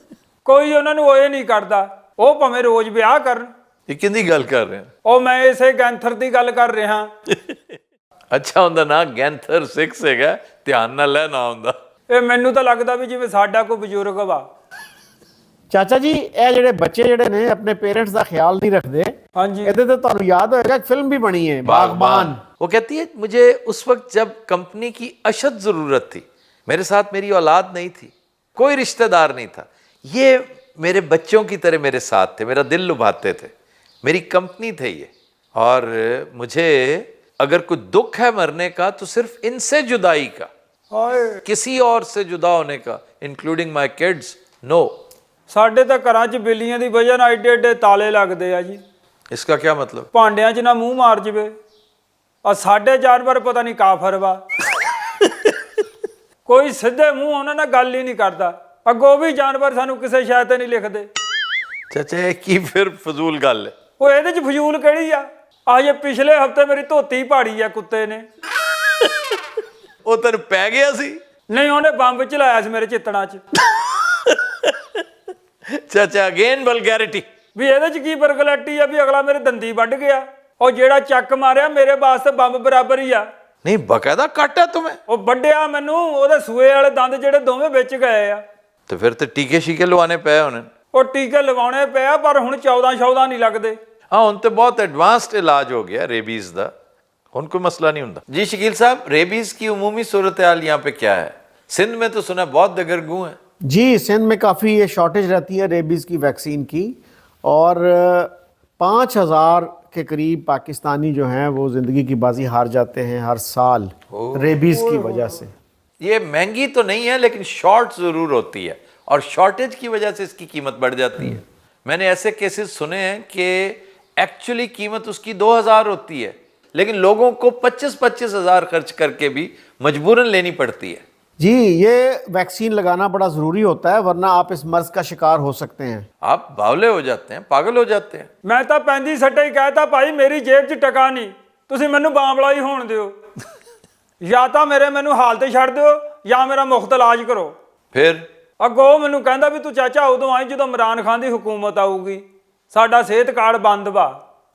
ਕੋਈ ਉਹਨਾਂ ਨੂੰ ਓਏ ਨਹੀਂ ਕਰਦਾ, ਉਹ ਭਾਵੇਂ ਰੋਜ਼ ਵਿਆਹ ਕਰਨ। ये किंदी गल कर रहे हैं? ਉਹ ਮੈਂ ਇਸੇ ਗੈਂਥਰ ਦੀ ਗੱਲ ਕਰ ਰਿਹਾ। अच्छा उनका नाम गैंथर 6 है, ध्यान ना ले ना हुंदा। ਇਹ ਮੈਨੂੰ ਤਾਂ ਲੱਗਦਾ ਵੀ ਜਿਵੇਂ ਸਾਡਾ ਕੋਈ ਬਜ਼ੁਰਗ ਵਾ। ਚਾਚਾ ਜੀ, ਇਹ ਜਿਹੜੇ ਬੱਚੇ ਜਿਹੜੇ ਨੇ ਆਪਣੇ ਪੇਰੈਂਟਸ ਦਾ ਖਿਆਲ ਨਹੀਂ ਰੱਖਦੇ, ਹਾਂਜੀ। ਇਹਦੇ ਤੇ ਤੁਹਾਨੂੰ ਯਾਦ ਹੋਏਗਾ ਇੱਕ ਫਿल्म भी बनी है बागबान। वो कहती है मुझे उस वक्त जब कंपनी की अशद ज़रूरत थी, मेरे साथ मेरी औलाद नहीं थी, कोई रिश्तेदार नहीं था, ये मेरे बच्चों की तरह मेरे साथ थे, मेरा दिल लुभाते थे, मेरी कंपनी थे ये, और मुझे अगर कोई दुख है मरने का तो सिर्फ इनसे जुदाई का, ਹਾਏ किसी और से जुदा होने का, इंक्लूडिंग माई किड्स, नो। ਸਾਡੇ ਤਾਂ ਘਰਾਂ 'ਚ ਬਿੱਲੀਆਂ ਦੀ ਵਜ੍ਹਾ ਨਾਲ ਏਡੇ ਏਡੇ ਤਾਲੇ ਲੱਗਦੇ ਆ ਜੀ। इसका क्या मतलब? ਭਾਂਡਿਆਂ 'ਚ ਨਾ ਮੂੰਹ ਮਾਰ ਜਵੇ। ਆ ਸਾਡੇ ਜਾਨਵਰ ਪਤਾ ਨਹੀਂ ਕਾਫਰ ਵਾ, ਕੋਈ ਸਿੱਧੇ ਮੂੰਹ ਉਹਨਾਂ ਨਾਲ ਗੱਲ ਹੀ ਨਹੀਂ ਕਰਦਾ। ਅੱਗੋਂ ਵੀ ਜਾਨਵਰ ਸਾਨੂੰ ਕਿਸੇ ਸ਼ੈ ਤੇ ਨਹੀਂ ਲਿਖਦੇ। चाचा ये की फिर फजूल गल है? ਉਹ ਇਹਦੇ 'ਚ ਫਜ਼ੂਲ ਕਿਹੜੀ ਆ? ਆ ਜੇ ਪਿਛਲੇ ਹਫਤੇ ਮੇਰੀ ਧੋਤੀ ਪਾੜੀ ਆ ਕੁੱਤੇ ਨੇ। ਉਹ ਤੈਨੂੰ ਪੈ ਗਿਆ ਸੀ? ਨਹੀਂ, ਉਹਨੇ ਬੰਬ ਚਲਾਇਆ ਸੀ ਮੇਰੇ ਚਿੱਤੜਾਂ 'ਚ। ਚਾਚਾ ਅਗੇਨ ਵਲਗੈਰਿਟੀ। ਵੀ ਇਹਦੇ 'ਚ ਕੀ ਬਰਗਲੈਟੀ ਆ ਵੀ ਅਗਲਾ ਮੇਰੇ ਦੰਦੀ ਵੱਢ ਗਿਆ। ਉਹ ਜਿਹੜਾ ਚੱਕ ਮਾਰਿਆ ਮੇਰੇ ਵਾਸਤੇ ਬੰਬ ਬਰਾਬਰ ਹੀ ਆ। ਨਹੀਂ ਬਕਾਇਦਾ ਕੱਟ ਹੈ ਤੁਮੇ? ਉਹ ਵੱਢਿਆ ਮੈਨੂੰ, ਉਹਦੇ ਸੂਏ ਵਾਲੇ ਦੰਦ ਜਿਹੜੇ ਦੋਵੇਂ ਵਿੱਚ ਗਏ ਆ। ਤੇ ਫਿਰ ਤੇ ਟੀਕੇ ਸ਼ੀਕੇ ਲਵਾਣੇ ਪਏ ਹੋਣੇ। ਉਹ ਟੀਕੇ ਲਵਾਉਣੇ ਪਿਆ, ਪਰ ਹੁਣ 14 ਨਹੀਂ ਲੱਗਦੇ। हाँ ਹੁਣ ਤੇ बहुत एडवांस्ड इलाज हो गया रेबीज़ का, ਹੁਣ कोई मसला नहीं होता। जी शकील साहब, रेबीज़ की उमूमी सूरत हाल यहाँ पे क्या है? सिंध में तो सुना बहुत दगरगू है। जी, सिंध में काफ़ी ये शॉर्टेज रहती है रेबीज़ की वैक्सीन की, और 5000 के करीब पाकिस्तानी जो हैं वो ज़िंदगी की बाजी हार जाते हैं हर साल रेबीज़ की वजह से। ये महंगी तो नहीं है लेकिन शॉर्ट ज़रूर होती है, और शॉर्टेज की वजह से इसकी कीमत बढ़ जाती है। मैंने ऐसे केसेस सुने हैं कि एक्चुअली कीमत उसकी 2000 होती है, लेकिन लोगों को 25-25 हज़ार खर्च करके भी मजबूरन लेनी पड़ती है। जी, ये वैक्सीन लगाना बड़ा ज़रूरी होता है, वरना आप इस मर्ज़ का शिकार हो सकते हैं। आप बावले हो जाते हैं, पागल हो जाते हैं। ਮੈਂ ਤਾਂ ਪੈਂਦੀ ਸੱਟੇ ਹੀ ਕਹਿਤਾ, ਭਾਈ ਮੇਰੀ ਜੇਬ 'ਚ ਟਕਾ ਨਹੀਂ, ਤੁਸੀਂ ਮੈਨੂੰ ਬਾਂਬਲਾ ਹੀ ਹੋਣ ਦਿਓ। ਜਾਂ ਤਾਂ ਮੈਨੂੰ ਹਾਲਤ ਛੱਡ ਦਿਓ, ਜਾਂ ਮੇਰਾ ਮੁਫਤ ਇਲਾਜ ਕਰੋ। फिर ਅੱਗੋਂ ਮੈਨੂੰ ਕਹਿੰਦਾ ਵੀ ਤੂੰ ਚਾਚਾ ਉਦੋਂ ਆਈ ਜਦੋਂ ਇਮਰਾਨ ਖਾਨ ਦੀ ਹੁਕੂਮਤ ਆਊਗੀ, ਸਾਡਾ ਸਿਹਤ ਕਾਰਡ ਬੰਦ ਵਾ।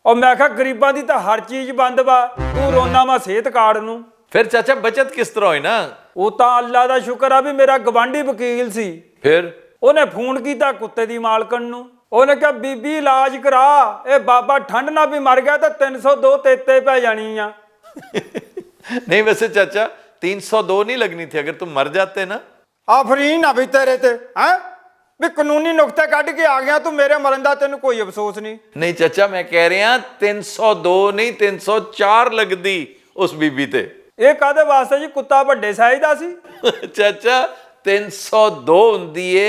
ਉਹ ਮੈਂ ਕਿਹਾ ਗਰੀਬਾਂ ਦੀ ਤਾਂ ਹਰ ਚੀਜ਼ ਬੰਦ ਵਾ, ਤੂੰ ਰੋਣਾ ਵਾ ਸਿਹਤ ਕਾਰਡ ਨੂੰ। फिर चाचा बचत किस तरह हुई ना? ਉਹ ਤਾਂ ਅੱਲਾ ਦਾ ਸ਼ੁਕਰ ਆ ਵੀ ਮੇਰਾ ਗਵਾਂਢੀ ਵਕੀਲ ਸੀ। फिर ਉਹਨੇ ਫੋਨ ਕੀਤਾ ਕੁੱਤੇ ਦੀ ਮਾਲਕਣ ਨੂੰ, ਉਹਨੇ ਕਿਹਾ ਬੀਬੀ ਇਲਾਜ ਕਰਾ, ਇਹ ਬਾਬਾ ਠੰਡ ਨਾਲ ਵੀ ਮਰ ਗਿਆ ਤਾਂ 302 ਤੇਤੇ ਪੈ ਜਾਣੀ ਆ। नहीं वैसे चाचा 302 नहीं लगनी थी अगर तुम मर जाते ना। ਆਫਰੀਨ ਆ ਵੀ ਤੇਰੇ ਤੇ, ਹੈ ਵੀ ਕਾਨੂੰਨੀ ਨੁਕਤੇ ਕੱਢ ਕੇ ਆ ਗਿਆ ਤੂੰ, ਮੇਰੇ ਮਰਨ ਦਾ ਤੈਨੂੰ ਕੋਈ ਅਫਸੋਸ ਨਹੀਂ। नहीं चाचा मैं कह रहा 302 नहीं 304 लगदी उस बीबी ते। ਇਹ ਕਾਹਦੇ ਵਾਸਤੇ ਜੀ? ਕੁੱਤਾ ਵੱਡੇ ਸਾਈਜ਼ ਦਾ ਸੀ। चाचा 302 ਹੁੰਦੀ ਏ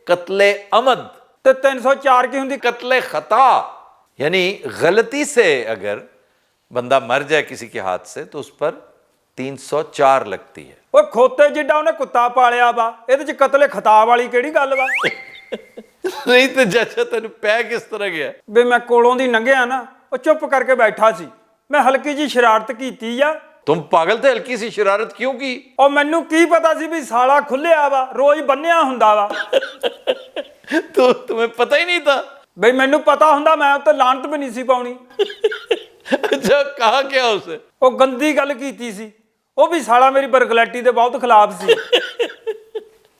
ਕਤਲੇ ਅਮਦ। ਤੇ 304 ਕੀ ਹੁੰਦੀ? कत्ल खता, यानी गलती से अगर बंदा मर जाए किसी के हाथ से तो उस पर 304 लगती है। ਓਏ ਖੋਤੇ ਜਿੱਡਾ ਉਹਨੇ ਕੁੱਤਾ ਪਾਲਿਆ ਵਾ, ਇਹਦੇ ਚ ਕਤਲੇ ਖਤਾ ਵਾਲੀ ਕਿਹੜੀ ਗੱਲ ਵਾ? नहीं तो चाचा तेन पै किस तरह गया? ਵੀ ਮੈਂ ਕੋਲੋਂ ਦੀ ਲੰਘਿਆ ਨਾ, ਉਹ ਚੁੱਪ ਕਰਕੇ ਬੈਠਾ ਸੀ, ਮੈਂ ਹਲਕੀ ਜੀ ਸ਼ਰਾਰਤ ਕੀਤੀ ਆ। तुम पागल थे, हल्की सी शरारत क्यों की? ਉਹ ਮੈਨੂੰ ਕੀ ਪਤਾ ਸੀ ਵੀ ਸਾਲਾ ਖੁੱਲਿਆ ਵਾ, ਰੋਜ਼ ਬੰਨਿਆ ਹੁੰਦਾ ਵਾ। तो तुम्हें पता ही नहीं था? ਬਈ ਮੈਨੂੰ ਪਤਾ ਹੁੰਦਾ ਮੈਂ ਉੱਤੇ ਲਾਹਨਤ ਵੀ ਨਹੀਂ ਸੀ ਪਾਉਣੀ। अच्छा, कहा क्या उसे? ਉਹ ਗੰਦੀ ਗੱਲ ਕੀਤੀ ਸੀ, ਉਹ ਵੀ ਸਾਲਾ ਮੇਰੀ ਬਰਗਲੈਟੀ ਦੇ ਬਹੁਤ ਖਿਲਾਫ ਸੀ।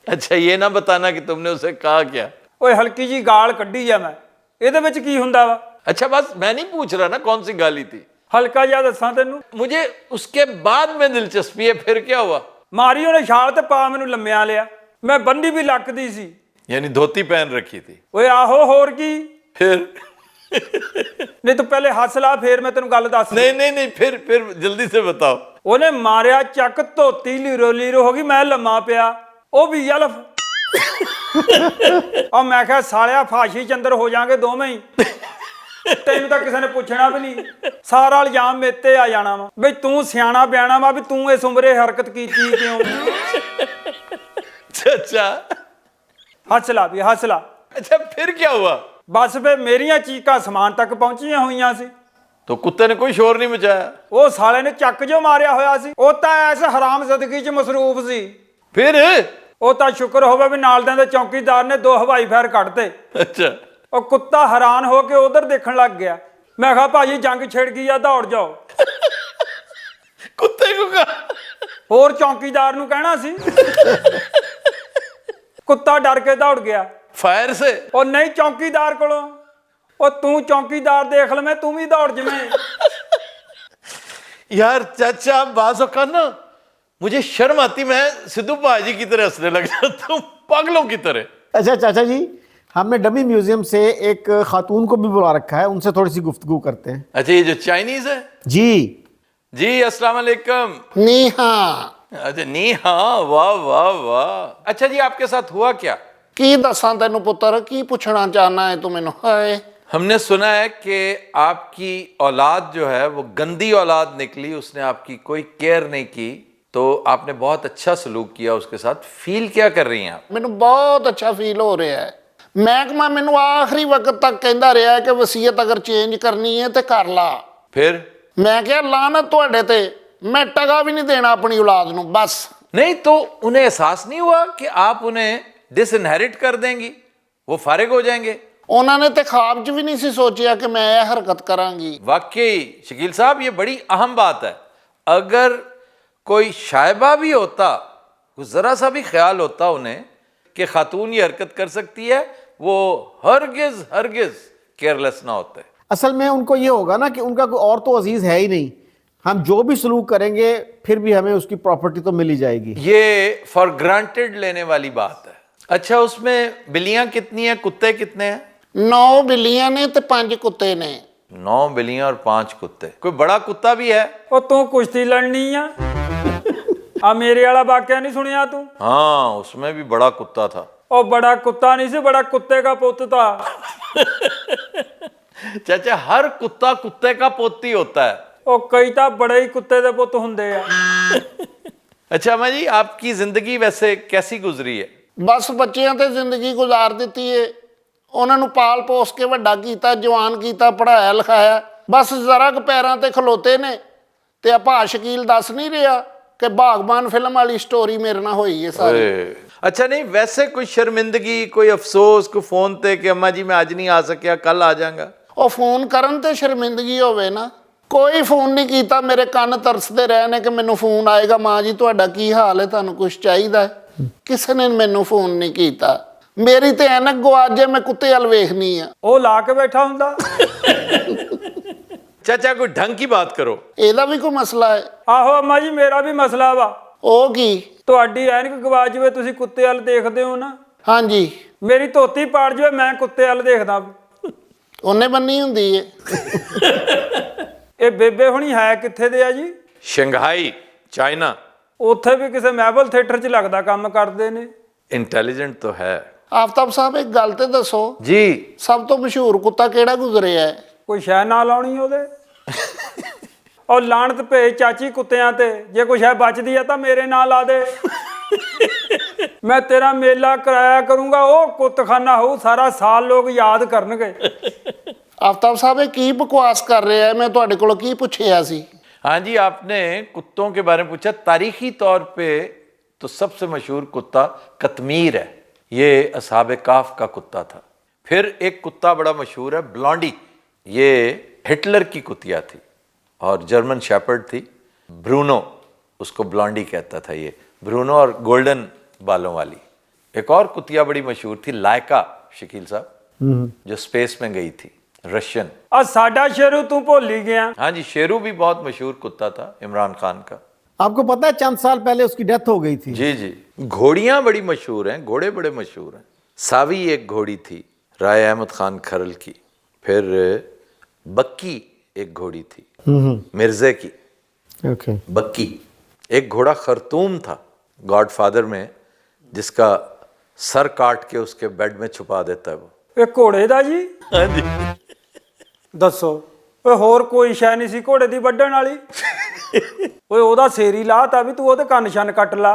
अच्छा, ये ना बताना कि तुमने उसे कहा क्या। ਓਏ ਹਲਕੀ ਜੀ ਗਾਲ ਕੱਢੀ ਆ ਮੈਂ, ਇਹਦੇ ਵਿੱਚ ਕੀ ਹੁੰਦਾ ਵਾ? अच्छा, बस मैं नहीं पूछ रहा ना कौन सी गाली थी, ਹਲਕਾ ਜਿਹਾ ਦੱਸਾਂ ਤੈਨੂੰ। मुझे उसके बाद में दिलचस्पी है। फिर क्या हुआ? ਮਾਰੀ ਉਹਨੇ ਛਾਲ ਤੇ ਪਾ ਮੈਨੂੰ ਲੰਮਿਆਂ ਲਿਆ, ਮੈਂ ਬੰਦੀ ਵੀ ਲੱਕ ਦੀ ਸੀ। यानी धोती पहन रखी थी। ਓਏ ਆਹੋ, ਹੋਰ ਕੀ? फिर? ਨਹੀਂ ਤੂੰ ਪਹਿਲੇ ਹੱਸ ਲਾ, ਫੇਰ ਮੈਂ ਤੈਨੂੰ ਗੱਲ ਦੱਸ। नहीं नहीं नहीं, फिर जल्दी से बताओ। ਉਹਨੇ ਮਾਰਿਆ ਚੱਕ, ਧੋਤੀ ਲੀਰੋ ਲੀਰੋ ਹੋ ਗਈ, ਮੈਂ ਲੰਮਾ ਪਿਆ, ਉਹ ਵੀ ਯਲਫ। ਆ ਮੈਂ ਕਿਹਾ ਸਾਲਿਆ ਫਾਸ਼ੀ ਚੰਦਰ ਹੋ ਜਾਾਂਗੇ ਦੋਵੇਂ ਹੀ, ਤੈਨੂੰ ਤਾਂ ਕਿਸੇ ਨੇ ਪੁੱਛਣਾ ਵੀ ਨਹੀਂ, ਸਾਰਾ ਇਲਜ਼ਾਮ ਮੇਰੇ ਤੇ ਆ ਜਾਣਾ ਵਾ। ਬਈ ਤੂੰ ਸਿਆਣਾ ਬਿਆਣਾ ਵਾ, ਵੀ ਤੂੰ ਇਸ ਉਮਰੇ ਹਰਕਤ ਕੀਤੀ ਕਿਉਂ? अच्छा ਹੱਸ ਲਾ ਵੀ ਹੱਸ ਲਾ। अच्छा, फिर क्या हुआ? ਬਸ ਫੇ ਮੇਰੀਆਂ ਚੀਕਾਂ ਸਮਾਨ ਤੱਕ ਪਹੁੰਚੀਆਂ ਹੋਈਆਂ ਸੀ। तो कुत्ते ने कोई शोर नहीं मचाया? ਉਹ ਸਾਲੇ ਨੇ ਚੱਕ ਜੋ ਮਾਰਿਆ ਹੋਇਆ ਸੀ, ਉਹ ਤਾਂ ਐਸ ਹਰਾਮ ਜ਼ਦਗੀ 'ਚ ਮਸਰੂਫ ਸੀ। फिर? ਉਹ ਤਾਂ ਸ਼ੁਕਰ ਹੋਵੇ ਵੀ ਨਾਲ ਦੇ ਚੌਕੀਦਾਰ ਨੇ 2 ਹਵਾਈ ਫਾਇਰ ਕੱਢਤੇ। अच्छा, ਉਹ ਕੁੱਤਾ ਹੈਰਾਨ ਹੋ ਕੇ ਉਧਰ ਦੇਖਣ ਲੱਗ ਗਿਆ। ਮੈਂ ਕਿਹਾ ਭਾਜੀ ਜੰਗ ਛਿੜ ਗਈ ਆ, ਦੌੜ ਜਾਓ। कुत्ते को कहा? ਹੋਰ ਚੌਕੀਦਾਰ ਨੂੰ ਕਹਿਣਾ ਸੀ। ਕੁੱਤਾ ਡਰ ਕੇ ਦੌੜ ਗਿਆ। फायर से? ਉਹ ਨਹੀਂ, ਚੌਕੀਦਾਰ ਕੋਲੋਂ। ਉਹ ਤੂੰ ਚੌਕੀਦਾਰ ਦੇਖ ਲਵੇਂ, ਤੂੰ ਵੀ ਦੌੜ ਜਵੇਂ। यार चाचा, आप बाज औकात ना मुझे शर्म आती, मैं सिद्धू भाजी की तरह हंसने लग जाता हूँ, पागलों की तरह। अच्छा चाचा जी, हमने डमी म्यूजियम से एक खातून को भी बुला रखा है, उनसे थोड़ी सी गुफ्तगू करते हैं। अच्छा, ये जो चाइनीज है? जी जी, अस्सलाम वालेकुम। नी हाँ, अच्छा, नी हाँ, वाह वाह वाह। अच्छा जी, आपके साथ हुआ क्या? की दसा तेन पुत्र, की पूछना चाहना है तू मैनू? हाय, हमने सुना है कि आपकी औलाद जो है वो गंदी औलाद निकली, उसने आपकी कोई केयर नहीं की, तो आपने बहुत अच्छा सलूक किया उसके साथ। फील क्या कर रही हैं आप? मैनू बहुत अच्छा फील हो रहा है। महकमा मैनू आखिरी वक्त तक कहता रहा है कि वसीयत अगर चेंज करनी है तो कर ला। फिर? मैं क्या लानत तुहाडे ते, मैं टका भी नहीं देना अपनी औलाद नू, बस। नहीं तो उन्हें एहसास नहीं हुआ कि आप उन्हें डिसइनहेरिट कर देंगी, वो फारिग हो जाएंगे? उन्होंने तो ख्वाब च भी नहीं सी सोचिया कि मैं यह हरकत करांगी। वाकई शकील साहब, ये बड़ी अहम बात है। अगर कोई शायबा भी होता, ज़रा सा भी ख्याल होता उन्हें कि खातून ये हरकत कर सकती है, वो हरगिज़ हरगिज़ केयरलेस ना होते। असल में उनको ये होगा ना कि उनका कोई और तो अजीज़ है ही नहीं, हम जो भी सलूक करेंगे फिर भी हमें उसकी प्रॉपर्टी तो मिल ही जाएगी। ये फॉर ग्रांटेड लेने वाली बात है। अच्छा, उसमें बिल्लियां कितनी हैं, कुत्ते कितने हैं? 9 बिल्लियां ने ते 5 कुत्ते ने। 9 बिल्लियां और 5 कुत्ते। कोई बड़ा कुत्ता भी है? ਉਹ ਤੂੰ ਕੁਸ਼ਤੀ ਲੜਨੀ ਆ? ਆ ਮੇਰੇ ਵਾਲਾ ਵਾਕਿਆ ਨਹੀਂ ਸੁਣਿਆ ਤੂੰ? हाँ, उसमें भी बड़ा कुत्ता था। ਉਹ ਬੜਾ ਕੁੱਤਾ ਨਹੀਂ ਸੀ, ਬੜਾ ਕੁੱਤੇ का ਪੁੱਤ था। चाचा, हर कुत्ता कुत्ते का पोती होता है। ਉਹ ਕਈ ਤਾਂ ਬੜੇ ਹੀ ਕੁੱਤੇ ਦੇ ਪੁੱਤ ਹੁੰਦੇ ਆ। अच्छा अम्मा जी, आपकी जिंदगी वैसे कैसी गुजरी है? बस बच्चियां ते जिंदगी गुजार दी है, उन्होंने पाल पोस के वड्डा कीता, जवान कीता, पढ़ाया लिखाया। बस जरा क पैरां ते खलोते ने ते आपा शकील दस नहीं रहा कि बागबान फिल्म वाली स्टोरी मेरे नाल होई है सारी। अच्छा, नहीं वैसे कोई शर्मिंदगी, कोई अफसोस, कोई फोन ते कि अम्मा जी मैं आज नहीं आ सकिया, कल आ जाऊंगा? ਉਹ ਫੋਨ ਕਰਨ ਤੇ ਸ਼ਰਮਿੰਦਗੀ ਹੋਵੇ ਨਾ, ਕੋਈ ਫੋਨ ਨਹੀਂ ਕੀਤਾ। ਮੇਰੇ ਕੰਨ ਤਰਸਦੇ ਰਹੇ ਨੇ ਕਿ ਮੈਨੂੰ ਫੋਨ ਆਏਗਾ, ਮਾਂ ਜੀ ਤੁਹਾਡਾ ਕੀ ਹਾਲ ਹੈ, ਤੁਹਾਨੂੰ ਕੁਝ ਚਾਹੀਦਾ ਹੈ? ਕਿਸੇ ਨੇ ਮੈਨੂੰ ਫੋਨ ਨਹੀਂ ਕੀਤਾ। ਮੇਰੀ ਤੇ ਐਨਕ ਗਵਾਜੇ, ਮੈਂ ਕੁੱਤੇ ਵੱਲ ਵੇਖਣੀ ਆ। ਉਹ ਲਾ ਕੇ ਬੈਠਾ ਹੁੰਦਾ। चाचा, कोई ढंग की बात करो। ਇਹਦਾ ਵੀ ਕੋਈ ਮਸਲਾ ਹੈ? ਆਹੋ ਅੰਮਾ ਜੀ, ਮੇਰਾ ਵੀ ਮਸਲਾ ਵਾ। ਉਹ ਕੀ? ਤੁਹਾਡੀ ਐਨਕ ਗਵਾ ਜਵੇ, ਤੁਸੀਂ ਕੁੱਤੇ ਵੱਲ ਦੇਖਦੇ ਹੋ ਨਾ। ਹਾਂਜੀ, ਮੇਰੀ ਧੋਤੀ ਪਾੜ ਜਵੇ, ਮੈਂ ਕੁੱਤੇ ਵੱਲ ਦੇਖਦਾ। ਉਹਨੇ ਬੰਨੀ ਹੁੰਦੀ ਏ। ਇਹ ਬੇਬੇ ਹੁਣੀ ਹੈ ਕਿੱਥੇ ਦੇ ਆ ਜੀ? Shanghai, China. ਉੱਥੇ ਵੀ ਕਿਸੇ ਮੈਬਲ ਥੀਏਟਰ 'ਚ ਲੱਗਦਾ ਕੰਮ ਕਰਦੇ ਨੇ। इंटेलिजेंट तो है। ਆਫਤਾਬ ਸਾਹਿਬ ਇੱਕ ਗੱਲ ਤੇ ਦੱਸੋ, ਜੀ ਸਭ ਤੋਂ ਮਸ਼ਹੂਰ ਕੁੱਤਾ ਕਿਹੜਾ ਗੁਜ਼ਰਿਆ ਹੈ? ਕੋਈ ਸ਼ੈ ਨਾ ਲਾਉਣੀ ਉਹਦੇ। ਉਹ ਲਾਣਤ ਭੇਜ ਚਾਚੀ ਕੁੱਤਿਆਂ ਤੇ, ਜੇ ਕੋਈ ਸ਼ੈ ਬਚਦੀ ਆ ਤਾਂ ਮੇਰੇ ਨਾਲ ਲਾ ਦੇ। ਮੈਂ ਤੇਰਾ ਮੇਲਾ ਕਰਾਇਆ ਕਰੂੰਗਾ, ਉਹ ਕੁੱਤਖਾਨਾ ਹੋਊ, ਸਾਰਾ ਸਾਲ ਲੋਕ ਯਾਦ ਕਰਨਗੇ। ਆਫਤਾਬ ਸਾਹਿਬ ਇਹ ਕੀ ਬਕਵਾਸ ਕਰ ਰਿਹਾ ਹੈ? ਮੈਂ ਤੁਹਾਡੇ ਕੋਲੋਂ ਕੀ ਪੁੱਛਿਆ ਸੀ? हाँ जी, आपने कुत्तों के बारे में पूछा। तारीखी तौर पे तो सबसे मशहूर कुत्ता कतमीर है, ये असहाब काफ का कुत्ता था। फिर एक कुत्ता बड़ा मशहूर है ब्लॉन्डी, ये हिटलर की कुतिया थी और जर्मन शेपर्ड थी। ब्रूनो, उसको ब्लॉन्डी कहता था ये, ब्रूनो, और गोल्डन बालों वाली। एक और कुतिया बड़ी मशहूर थी लायका, शकील साहब, जो स्पेस में गई थी, रशियन। ਆ ਸਾਡਾ ਸ਼ੇਰੂ ਤੂੰ ਭੁੱਲ ਹੀ ਗਿਆ। हाँ जी, शेरू भी बहुत मशहूर कुत्ता था, इमरान खान का। आपको पता है चंद साल पहले उसकी डेथ हो गई थी। जी जी। घोड़ियां बड़ी मशहूर हैं, घोड़े बड़े मशहूर हैं। सावी एक घोड़ी थी राय अहमद खान खरल की। फिर बक्की एक घोड़ी थी मिर्जे की, ओके। बक्की। एक घोड़ा खरतूम था गॉडफादर में, जिसका सर काट के उसके बेड में छुपा देता है वो। ਇਹ ਘੋੜੇ ਦਾ ਜੀ? हाँ जी। ਦੱਸੋ, ਓਏ ਹੋਰ ਕੋਈ ਸ਼ੈ ਨਹੀਂ ਸੀ ਘੋੜੇ ਦੀ ਵੱਢਣ ਵਾਲੀ? ਓਏ ਉਹਦਾ ਸੇਰੀ ਲਾਤਾ ਵੀ ਤੂੰ ਉਹਦੇ ਕੰਨ ਛੰਨ ਕੱਟ ਲਾ।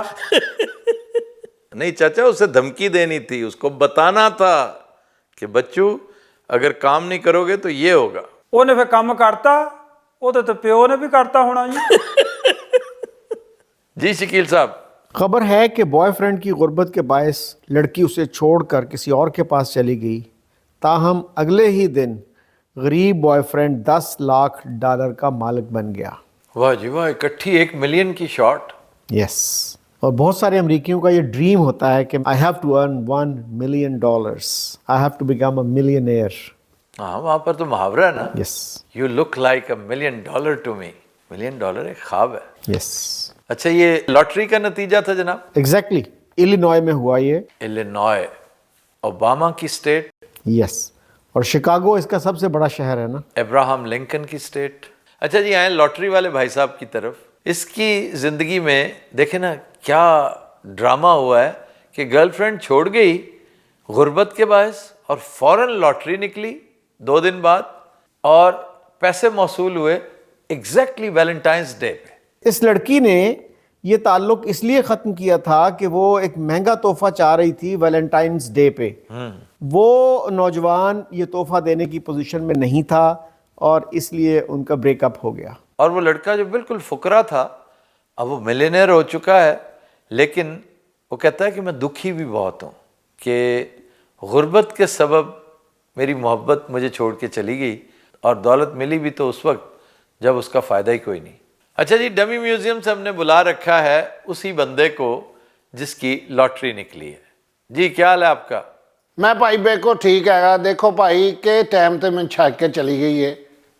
नहीं चाचा, उसे धमकी देनी थी, उसको बताना था कि बच्चू अगर काम नहीं करोगे तो ये होगा। ਉਹਨੇ ਫਿਰ ਕੰਮ ਕਰਤਾ, ਉਹਦੇ ਤੇ ਪਿਓ ਨੇ ਵੀ ਕਰਤਾ ਹੋਣਾ ਜੀ। जी शकील साहब। खबर है कि बॉयफ्रेंड की गुर्बत के बायस लड़की उसे छोड़कर किसी और के पास चली गई। ताहम अगले ही दिन गरीब बॉयफ्रेंड 10 लाख डॉलर का मालिक बन गया। वाह जी वाह, इकट्ठी 1 मिलियन की शॉट। यस। और बहुत सारे अमरीकियों का ये ड्रीम होता है कि I have to earn $1 million, I have to become a millionaire. हाँ, वहाँ पर तो मुहावरा है ना, yes you look like $1 million to me. $1 million एक ख्वाब है। यस, अच्छा, ये लॉटरी का नतीजा था जनाब? एग्जैक्टली। इलिनॉय में हुआ ये। इलिनॉय, ओबामा की स्टेट। यस, और शिकागो इसका सबसे बड़ा शहर है ना। अब्राहम लिंकन की स्टेट। अच्छा जी, आए लॉटरी वाले भाई साहब की तरफ। इसकी ज़िंदगी में देखे ना क्या ड्रामा हुआ है कि गर्लफ्रेंड छोड़ गई गुर्बत के बायस और फौरन लॉटरी निकली 2 दिन बाद और पैसे मौसूल हुए एग्जैक्टली वैलेंटाइंस डे पे। इस लड़की ने ये ताल्लुक इसलिए ख़त्म किया था कि वो एक महंगा तोहफा चाह रही थी वैलेंटाइंस डे पे। वो नौजवान ये तोहफा देने की पोजीशन में नहीं था और इसलिए उनका ब्रेकअप हो गया। और वो लड़का जो बिल्कुल फुकरा था, अब वो मिलियनेयर हो चुका है, लेकिन वो कहता है कि मैं दुखी भी बहुत हूँ कि गुर्बत के सबब मेरी मोहब्बत मुझे छोड़ के चली गई और दौलत मिली भी तो उस वक्त जब उसका फ़ायदा ही कोई नहीं। अच्छा जी, डमी म्यूज़ियम से हमने बुला रखा है उसी बंदे को जिसकी लॉटरी निकली है। जी, क्या हाल है आपका? मैं भाई बिल्कुल ठीक है। देखो भाई के टाइम तो मैंने छड़ के चली गई है,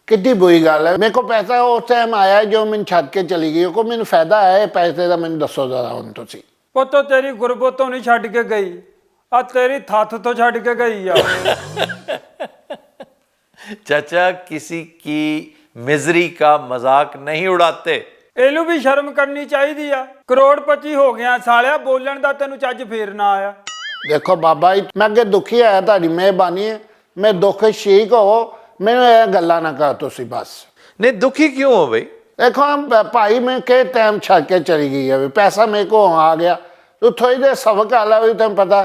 कितनी बुरी गल है। मेरे को पैसा उस टाइम आया जो मैंने छड़ के चली गई, को मैंने फायदा है पैसे का, मैंने दसो जरा हम तुसी। ਪੁੱਤੋ ਤੇਰੀ ਗੁਰਬਤ ਤੋਂ ਨਹੀਂ ਛੱਡ ਕੇ ਗਈ, ਆ ਤੇਰੀ ਥੱਥ ਤੋਂ ਛੱਡ ਕੇ ਗਈ ਆ। चाचा, किसी की मिजरी का मजाक नहीं उड़ाते। ਇਹਨੂੰ ਵੀ ਸ਼ਰਮ ਕਰਨੀ ਚਾਹੀਦੀ ਆ। ਕਰੋੜਪਤੀ ਹੋ ਗਿਆ ਸਾਲਿਆ, ਬੋਲਣ ਦਾ ਤੈਨੂੰ ਚੱਜ ਫੇਰ ਨਾ ਆਇਆ। देखो बाबा जी, मैं अगे दुखी आया, ਤੁਹਾਡੀ ਮਿਹਰਬਾਨੀ है, मैं दुख ठीक होवो, मैंने ये गल्लां ना कर तुसी बस। नहीं, दुखी क्यों हो भाई? देखो हम भाई मैं के टाइम छड़ के चली गई है, पैसा मेरे को आ गया तो थोड़ी देर सबक आला भी तुम पता,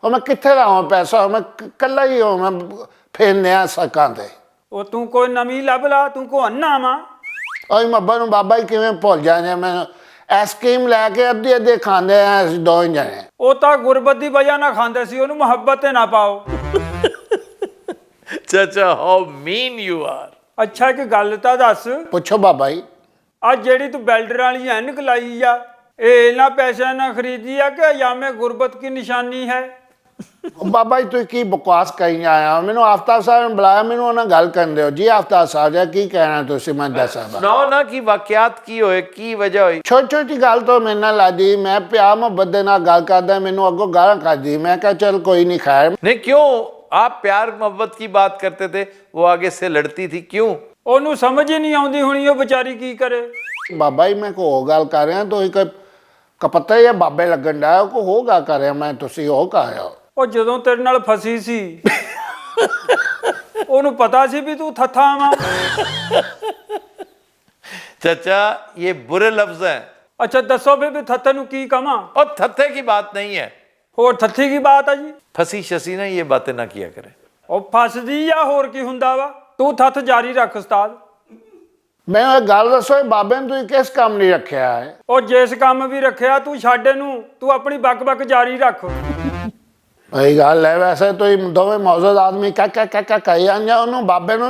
और मैं कितने लाऊं पैसा, मैं कला ही हूँ, मैं फिर नया सकां ते। ਉਹ ਤੂੰ ਕੋਈ ਨਵੀਂ ਲੱਭ ਲਾ, ਤੂੰ ਕੋ ਅੰਨਾ ਵਾ। और मब्बा नूं बाबा जी किवें भुल जाने, मैं आइसक्रीम लैके अद्धे अद्धे खांदे हैं असीं दोवें जने। ਉਹ ਤਾਂ ਗੁਰਬਤ ਦੀ ਵਜ੍ਹਾ ਨਾਲ ਖਾਂਦੇ ਸੀ, ਉਹਨੂੰ ਮੁਹੱਬਤ ਤੇ ਨਾ ਪਾਓ। चाचा, हाउ मीन यू आर। ਅੱਛਾ, ਇੱਕ ਗੱਲ ਤਾਂ ਦੱਸ, पूछो बाबा जी। ਆ ਜਿਹੜੀ ਤੂੰ ਬੈਲਡਰ ਵਾਲੀ ਐਨਕ ਲਾਈ ਆ, ਇਹ ਇਹਨਾਂ ਪੈਸਿਆਂ ਨਾਲ ਖਰੀਦੀ ਆ ਕਿ ਯਾਮੇ ਗੁਰਬਤ ਕੀ ਨਿਸ਼ਾਨੀ ਹੈ? बाबा जी तुसीं की बकवास करी आया हो? मैनूं आफ्ताब साहब ने बुलाया, मैनूं उन्हां गल करन दिओ। जी आफ्ताब साहब जी की कहना तुसीं, मैं दस सकदा? सुनाओ ना कि वाकयात की होए, की वजह होई। छोटी छोटी गल तो मेरे नाल लादी, मैं प्यार मुहब्बत दे नाल गल करदा, मैनूं अगों गालां कढदी, मैं कहा चल कोई नहीं, खैर। नहीं, क्यों? आप प्यार मोहब्बत की बात करते थे, वो आगे से लड़ती थी, क्यों? ਉਹਨੂੰ ਸਮਝ ਹੀ ਨਹੀਂ ਆਉਂਦੀ ਹੁਣੀ ਉਹ ਵਿਚਾਰੀ ਕੀ करे। बाबा जी मैं को हो गल कर रहा, तुसीं कोई कपत्ते या बाबे लगन डा, को हो गल कर रहा मैं, तुसीं हो कर रहे हो। ਉਹ ਜਦੋਂ ਤੇਰੇ ਨਾਲ ਫਸੀ ਸੀ ਉਹਨੂੰ ਪਤਾ ਸੀ ਵੀ ਤੂੰ ਥੱਥਾ ਵਾਂ। चाचा ये बुरे लफ्ज हैं। ਅੱਛਾ ਦੱਸੋ ਵੀ ਥੱਥੇ ਨੂੰ ਕੀ ਕਵਾਂ? और थत्थे की बात नहीं है। ਹੋਰ ਥੱਥੀ ਕੀ ਬਾਤ ਆ ਜੀ? फंसी शसी ना ये बातें ना किया करें। ਉਹ ਫਸਦੀ ਆ, ਹੋਰ ਕੀ ਹੁੰਦਾ ਵਾ? ਤੂੰ ਥੱਥ ਜਾਰੀ ਰੱਖ ਉਸਤਾਦ। ਮੈਨੂੰ ਇੱਕ ਗੱਲ ਦੱਸੋ, ਇਹ ਬਾਬੇ ਨੂੰ ਤੁਸੀਂ ਕਿਸ ਕੰਮ ਲਈ ਰੱਖਿਆ ਹੈ? ਉਹ ਜਿਸ ਕੰਮ ਵੀ ਰੱਖਿਆ ਤੂੰ ਛੱਡ ਇਹਨੂੰ, ਤੂੰ ਆਪਣੀ ਬਕ ਜਾਰੀ ਰੱਖ। वही गल है, वैसे तो दोवे मौजूद आदमी क्या कही जाए ਉਹਨੂੰ ਬਾਬੇ ਨੂੰ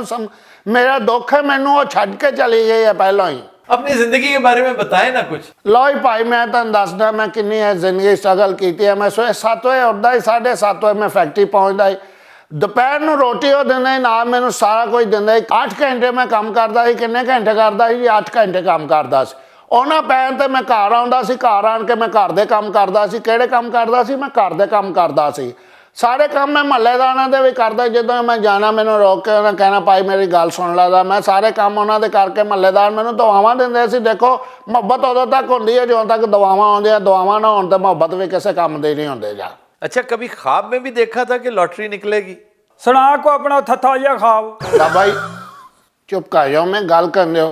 मेरा दुख है, मैनू वो छड़ के चली गई है पहलों ही। अपनी जिंदगी के बारे में बताएं ना कुछ। लो ही भाई, मैं तुम दसदा मैं किन्नी है जिंदगी स्ट्रगल की है। मैं 7 बजे उठता ही 7:30 बजे मैं फैक्ट्री पहुँचता ही, दोपहर ਨੂੰ ਰੋਟੀ ਉਹ ਦਿੰਦਾ ਸੀ ਨਾਲ, ਮੈਨੂੰ ਸਾਰਾ ਕੁਝ ਦਿੰਦਾ ਸੀ। 8 ਘੰਟੇ ਮੈਂ ਕੰਮ ਕਰਦਾ ਸੀ। ਕਿੰਨੇ ਘੰਟੇ ਕਰਦਾ ਸੀ? 8 ਘੰਟੇ ਕੰਮ ਕਰਦਾ ਸੀ। ਉਹਨਾਂ ਪੈਣ ਤੇ ਮੈਂ ਘਰ ਆਉਂਦਾ ਸੀ, ਘਰ ਆਣ ਕੇ ਮੈਂ ਘਰ ਦੇ ਕੰਮ ਕਰਦਾ ਸੀ। ਕਿਹੜੇ ਕੰਮ ਕਰਦਾ ਸੀ? ਮੈਂ ਘਰ ਦੇ ਕੰਮ ਕਰਦਾ ਸੀ। ਸਾਰੇ ਕੰਮ ਮੈਂ ਮਹੱਲੇਦਾਰਾਂ ਦੇ ਵੀ ਕਰਦਾ। ਜਦੋਂ ਮੈਂ ਜਾਣਾ ਮੈਨੂੰ ਰੋਕ ਕੇ ਉਹਨਾਂ ਕਹਿਣਾ ਭਾਈ ਮੇਰੀ ਗੱਲ ਸੁਣ ਲਾ। ਮੈਂ ਸਾਰੇ ਕੰਮ ਉਹਨਾਂ ਦੇ ਕਰਕੇ ਮਹੱਲੇਦਾਰ ਮੈਨੂੰ ਦੁਆਵਾਂ ਦਿੰਦੇ ਸੀ। ਦੇਖੋ ਮੁਹੱਬਤ ਉਦੋਂ ਤੱਕ ਹੁੰਦੀ ਹੈ ਜਦੋਂ ਤੱਕ ਦੁਆਵਾਂ ਆਉਂਦੀਆਂ। ਦੁਆਵਾਂ ਨਾ ਹੋਣ ਤਾਂ ਮੁਹੱਬਤ ਵੀ ਕਿਸੇ ਕੰਮ ਦੇ ਨਹੀਂ ਹੁੰਦੇ। ਜਾ अच्छा कभी ख्वाब में भी देखा था कि लॉटरी निकलेगी? ਸੁਣਾ ਕੋ ਆਪਣਾ ਥੱਥਾ ਜਿਹਾ ਖਾਬ। भाई चुप कर जाओ, मैं गल कर दो।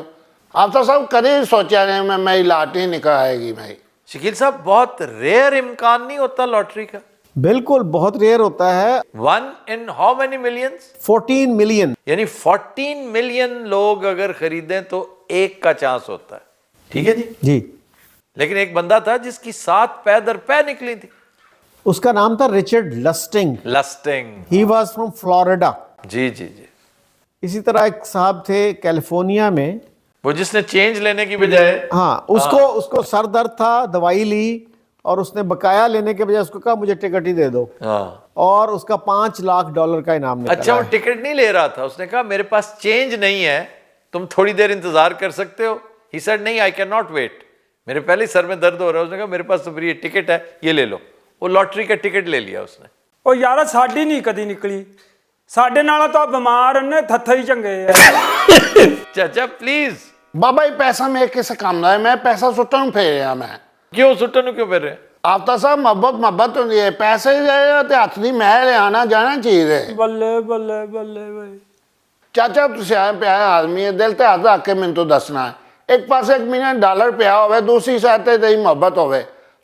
आप तो सब कभी सोचा नहीं मैं मेरी लॉटरी निकल आएगी। भाई शकील साहब बहुत रेयर इम्कान नहीं होता लॉटरी का? बिल्कुल बहुत रेयर होता है। 1 in how many millions? 14 million. यानी 14 मिलियन लोग अगर खरीदें तो एक का चांस होता है। ठीक है जी। जी। लेकिन एक बंदा था जिसकी 7 पै दर पै निकली थी। उसका नाम था Richard Lasting. Lasting. He was from Florida. जी जी जी। इसी तरह एक साहब थे कैलिफोर्निया में, वो जिसने चेंज लेने की बजाय, हाँ उसको सर दर्द था, दवाई ली और उसने बकाया लेने के बजाय उसको कहा मुझे टिकट ही दे दो, हाँ, और उसका $5 लाख का इनाम निकला। अच्छा वो टिकट नहीं ले रहा था, उसने कहा मेरे पास चेंज नहीं है, तुम थोड़ी देर इंतजार कर सकते हो? ही सेड नहीं, आई कैन नॉट वेट, मेरे पहले ही सर में दर्द हो रहा है। उसने कहा मेरे पास तो फ्री टिकट है, ये ले लो। वो लॉटरी का टिकट ले लिया उसने। ਉਹ ਯਾਰ ਸਾਡੀ ਨਹੀਂ ਕਦੀ ਨਿਕਲੀ, ਸਾਡੇ ਨਾਲ ਤਾਂ ਬਿਮਾਰ ਨੇ, ਥੱਥੇ ਹੀ ਚੰਗੇ ਆ। चाचा प्लीज। बाबा ये पैसा मेरे किस काम का है? मैं पैसा सुट्टन फेर रहा। मैं क्यों सुट्टन क्यों फिर रहे? आप तो सब मोहब्बत होती है। पैसे ते हथ दी महल आना जाना चाहिए। ਬੱਲੇ ਬੱਲੇ ਬੱਲੇ ਬਈ। चाचा तुम आए प्यारे आदमी है, दिल ते हथ रख के मैंने तो दसना है। एक पास $1 मिलियन पिया हो, दूसरी साइड ते तेरी मोहब्बत हो,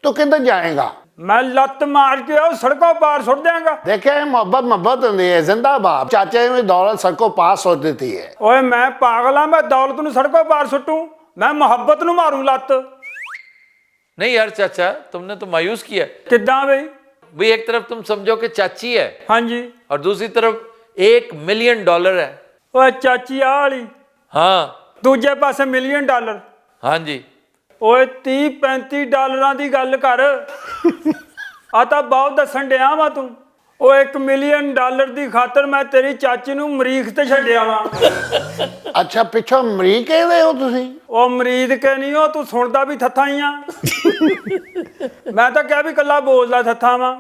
तो किधर जाएगा? ਮੈਂ ਲੱਤ ਮਾਰ ਕੇ ਉਹ ਸੜਕੋਂ ਪਾਰ ਸੁੱਟ ਦਿਆਂਗਾ। देखिए मोहब्बत होती है, जिंदाबाद। चाचा की दौलत सड़कों पास हो देती है। ਓਏ ਮੈਂ ਪਾਗਲ ਆ, ਮੈਂ ਦੌਲਤ ਨੂੰ ਸੜਕੋਂ ਪਾਰ ਸੁੱਟੂ? ਮੈਂ ਮੁਹੱਬਤ ਨੂੰ ਮਾਰੂ ਲੱਤ। नहीं यार चाचा, तुमने तो मायूस किया। ਕਿੱਦਾਂ ਬਈ? भाई एक तरफ तुम समझो कि चाची है ਹਾਂਜੀ। और दूसरी तरफ $1 मिलियन है। ਓਏ ਚਾਚੀ ਆ ਵਾਲੀ, हाँ ਦੂਜੇ ਪਾਸੇ $1 ਮਿਲੀਅਨ। हाँ जी। ਓਏ $30-35 ਦੀ ਗੱਲ ਕਰ। ਆ ਤਾਂ ਬਹੁਤ ਦੱਸਣ ਡਿਆ ਵਾ ਤੂੰ। ਉਹ $1 ਮਿਲੀਅਨ ਦੀ ਖਾਤਰ ਮੈਂ ਤੇਰੀ ਚਾਚੀ ਨੂੰ ਮਰੀਖ ਤੇ ਛੱਡਿਆ ਵਾ। अच्छा पिछों मरीक कहते हो तुसी? ਉਹ ਮਰੀਦ ਕੇ ਨਹੀਂ, ਉਹ ਤੂੰ ਸੁਣਦਾ ਵੀ ਥੱਥਾ ਹੀ ਆ। ਮੈਂ ਤਾਂ ਕਿਹਾ ਵੀ ਕੱਲਾ ਬੋਲਦਾ ਥੱਥਾ ਵਾ।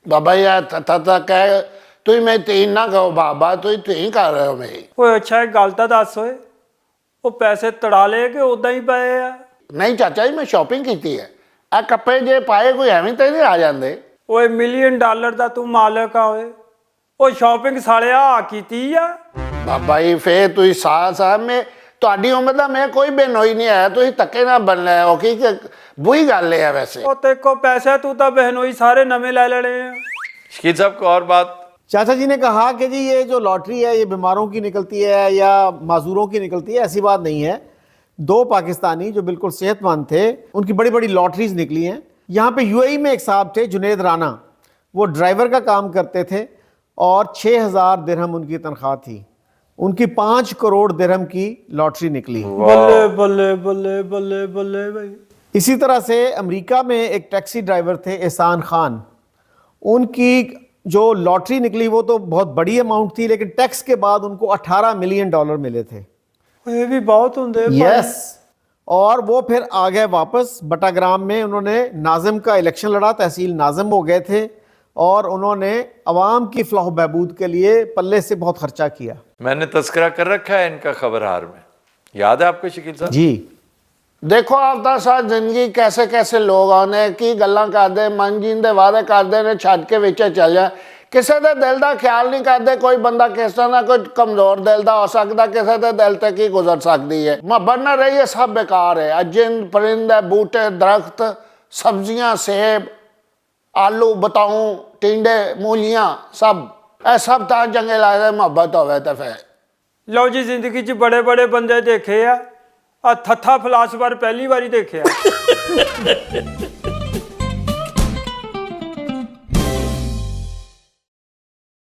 बाबा यार था कह तुम मैं तीन ना कहो बाबा, तुम तीन कर रहे हो मेरी। ਓਏ ਅੱਛਾ ਇੱਕ ਗੱਲ ਤਾਂ ਦੱਸ ਓਏ, ਉਹ ਪੈਸੇ ਤੜਾ ਲਏ ਕਿ ਉਦਾਂ ਹੀ ਪਏ ਆ? नहीं चाचा जी मैं शॉपिंग की है। आ कपड़े जे पाए कोई एवं तो नहीं आ जाते। ਓਏ $1 ਮਿਲੀਅਨ ਦਾ ਤੂੰ ਮਾਲਕ ਆ ਓਏ। ਉਹ ਸ਼ਾਪਿੰਗ ਸਾਲਿਆ ਆ ਕੀਤੀ ਆ। बाबा जी फिर तुम साहब में ਤੁਹਾਡੀ ਉਮਰ ਦਾ ਮੈਂ ਕੋਈ ਬੇਨੋਈ ਨਹੀਂ ਆਇਆ। ਤੁਸੀਂ ਧੱਕੇ ਨਾਲ ਬਣ ਲਿਆ ਹੋ ਕਿ ਬੁਰੀ ਗੱਲ ਹੈ ਵੈਸੇ। ਉਹ ਤੇ ਕੋ ਪੈਸੇ ਤੂੰ ਤਾਂ ਬਹਿਨੋਈ ਸਾਰੇ ਨਵੇਂ ਲੈ ਲੈਣੇ ਆ। शकील साहब को और बात। चाचा जी ने कहा कि जी ये जो लॉटरी है ये बीमारों की निकलती है या माजूरों की निकलती है, ऐसी बात नहीं है। 2 पाकिस्तानी जो बिल्कुल सेहतमंद थे, उनकी बड़ी बड़ी लॉटरीज निकली हैं। यहाँ पे यूएई में एक साहब थे जुनेद राना, वो ड्राइवर का काम करते थे और 6000 दिरहम उनकी तनख्वाह थी। उनकी 5 करोड़ दिरहम की लॉटरी निकली। ਬੱਲੇ ਬੱਲੇ ਬੱਲੇ ਬੱਲੇ ਬੱਲੇ ਭਾਈ। इसी तरह से अमेरिका में एक टैक्सी ड्राइवर थे एहसान खान, उनकी जो लॉटरी निकली वो तो बहुत बड़ी अमाउंट थी, लेकिन टैक्स के बाद उनको $18 मिलियन मिले थे। ਇਹ ਵੀ बहुत ਹੁੰਦੇ ਭਾਈ। यस। और वो फिर आ गए वापस बटाग्राम में। उन्होंने नाज़िम का इलेक्शन लड़ा, तहसील नाज़िम हो गए थे और उन्होंने अवाम की फलाह बहबूद के लिए पल्ले से बहुत खर्चा किया। मैंने तस्करा कर रखा है इनका खबरहार में, याद है आपको शकील साहब? जी। ਦੇਖੋ ਆਪਦਾ ਸਾਥ ਜ਼ਿੰਦਗੀ ਕੈਸੇ ਕੈਸੇ ਲੋਕ ਆਉਂਦੇ ਕੀ ਗੱਲਾਂ ਕਰਦੇ ਮਨ ਜੀਣ ਦੇ ਵਾਅਦੇ ਕਰਦੇ ਨੇ ਛੱਡ ਕੇ ਵਿੱਚ ਚੱਲ ਜਾ ਕਿਸੇ ਦੇ ਦਿਲ ਦਾ ਖਿਆਲ ਨਹੀਂ ਕਰਦੇ ਕੋਈ ਬੰਦਾ ਕਿਸ ਤਰ੍ਹਾਂ ਦਾ ਕੋਈ ਕਮਜ਼ੋਰ ਦਿਲ ਦਾ ਹੋ ਸਕਦਾ ਕਿਸੇ ਦੇ ਦਿਲ ਤੇ ਕੀ ਗੁਜ਼ਰ ਸਕਦੀ ਹੈ ਮੁਹੱਬਤ ਨਾ ਰਹੀ ਹੈ ਸਭ ਬੇਕਾਰ ਹੈ ਅਜਿੰਦ ਪਰਿੰਦੇ ਬੂਟੇ ਦਰਖਤ ਸਬਜ਼ੀਆਂ ਸੇਬ ਆਲੂ ਬਤਾਊ ਟਿੰਡੇ ਮੂਲੀਆਂ ਸਭ ਇਹ ਸਭ ਤਾਂ ਚੰਗੇ ਲੱਗਦੇ ਮੁਹੱਬਤ ਹੋਵੇ ਤਾਂ ਫਿਰ ਲਓ ਜੀ ਜ਼ਿੰਦਗੀ 'ਚ ਬੜੇ ਬੜੇ ਬੰਦੇ ਦੇਖੇ ਆ ਥੱਥਾ ਫਿਲਾਸਫਰ ਪਹਿਲੀ ਵਾਰੀ ਦੇਖਿਆ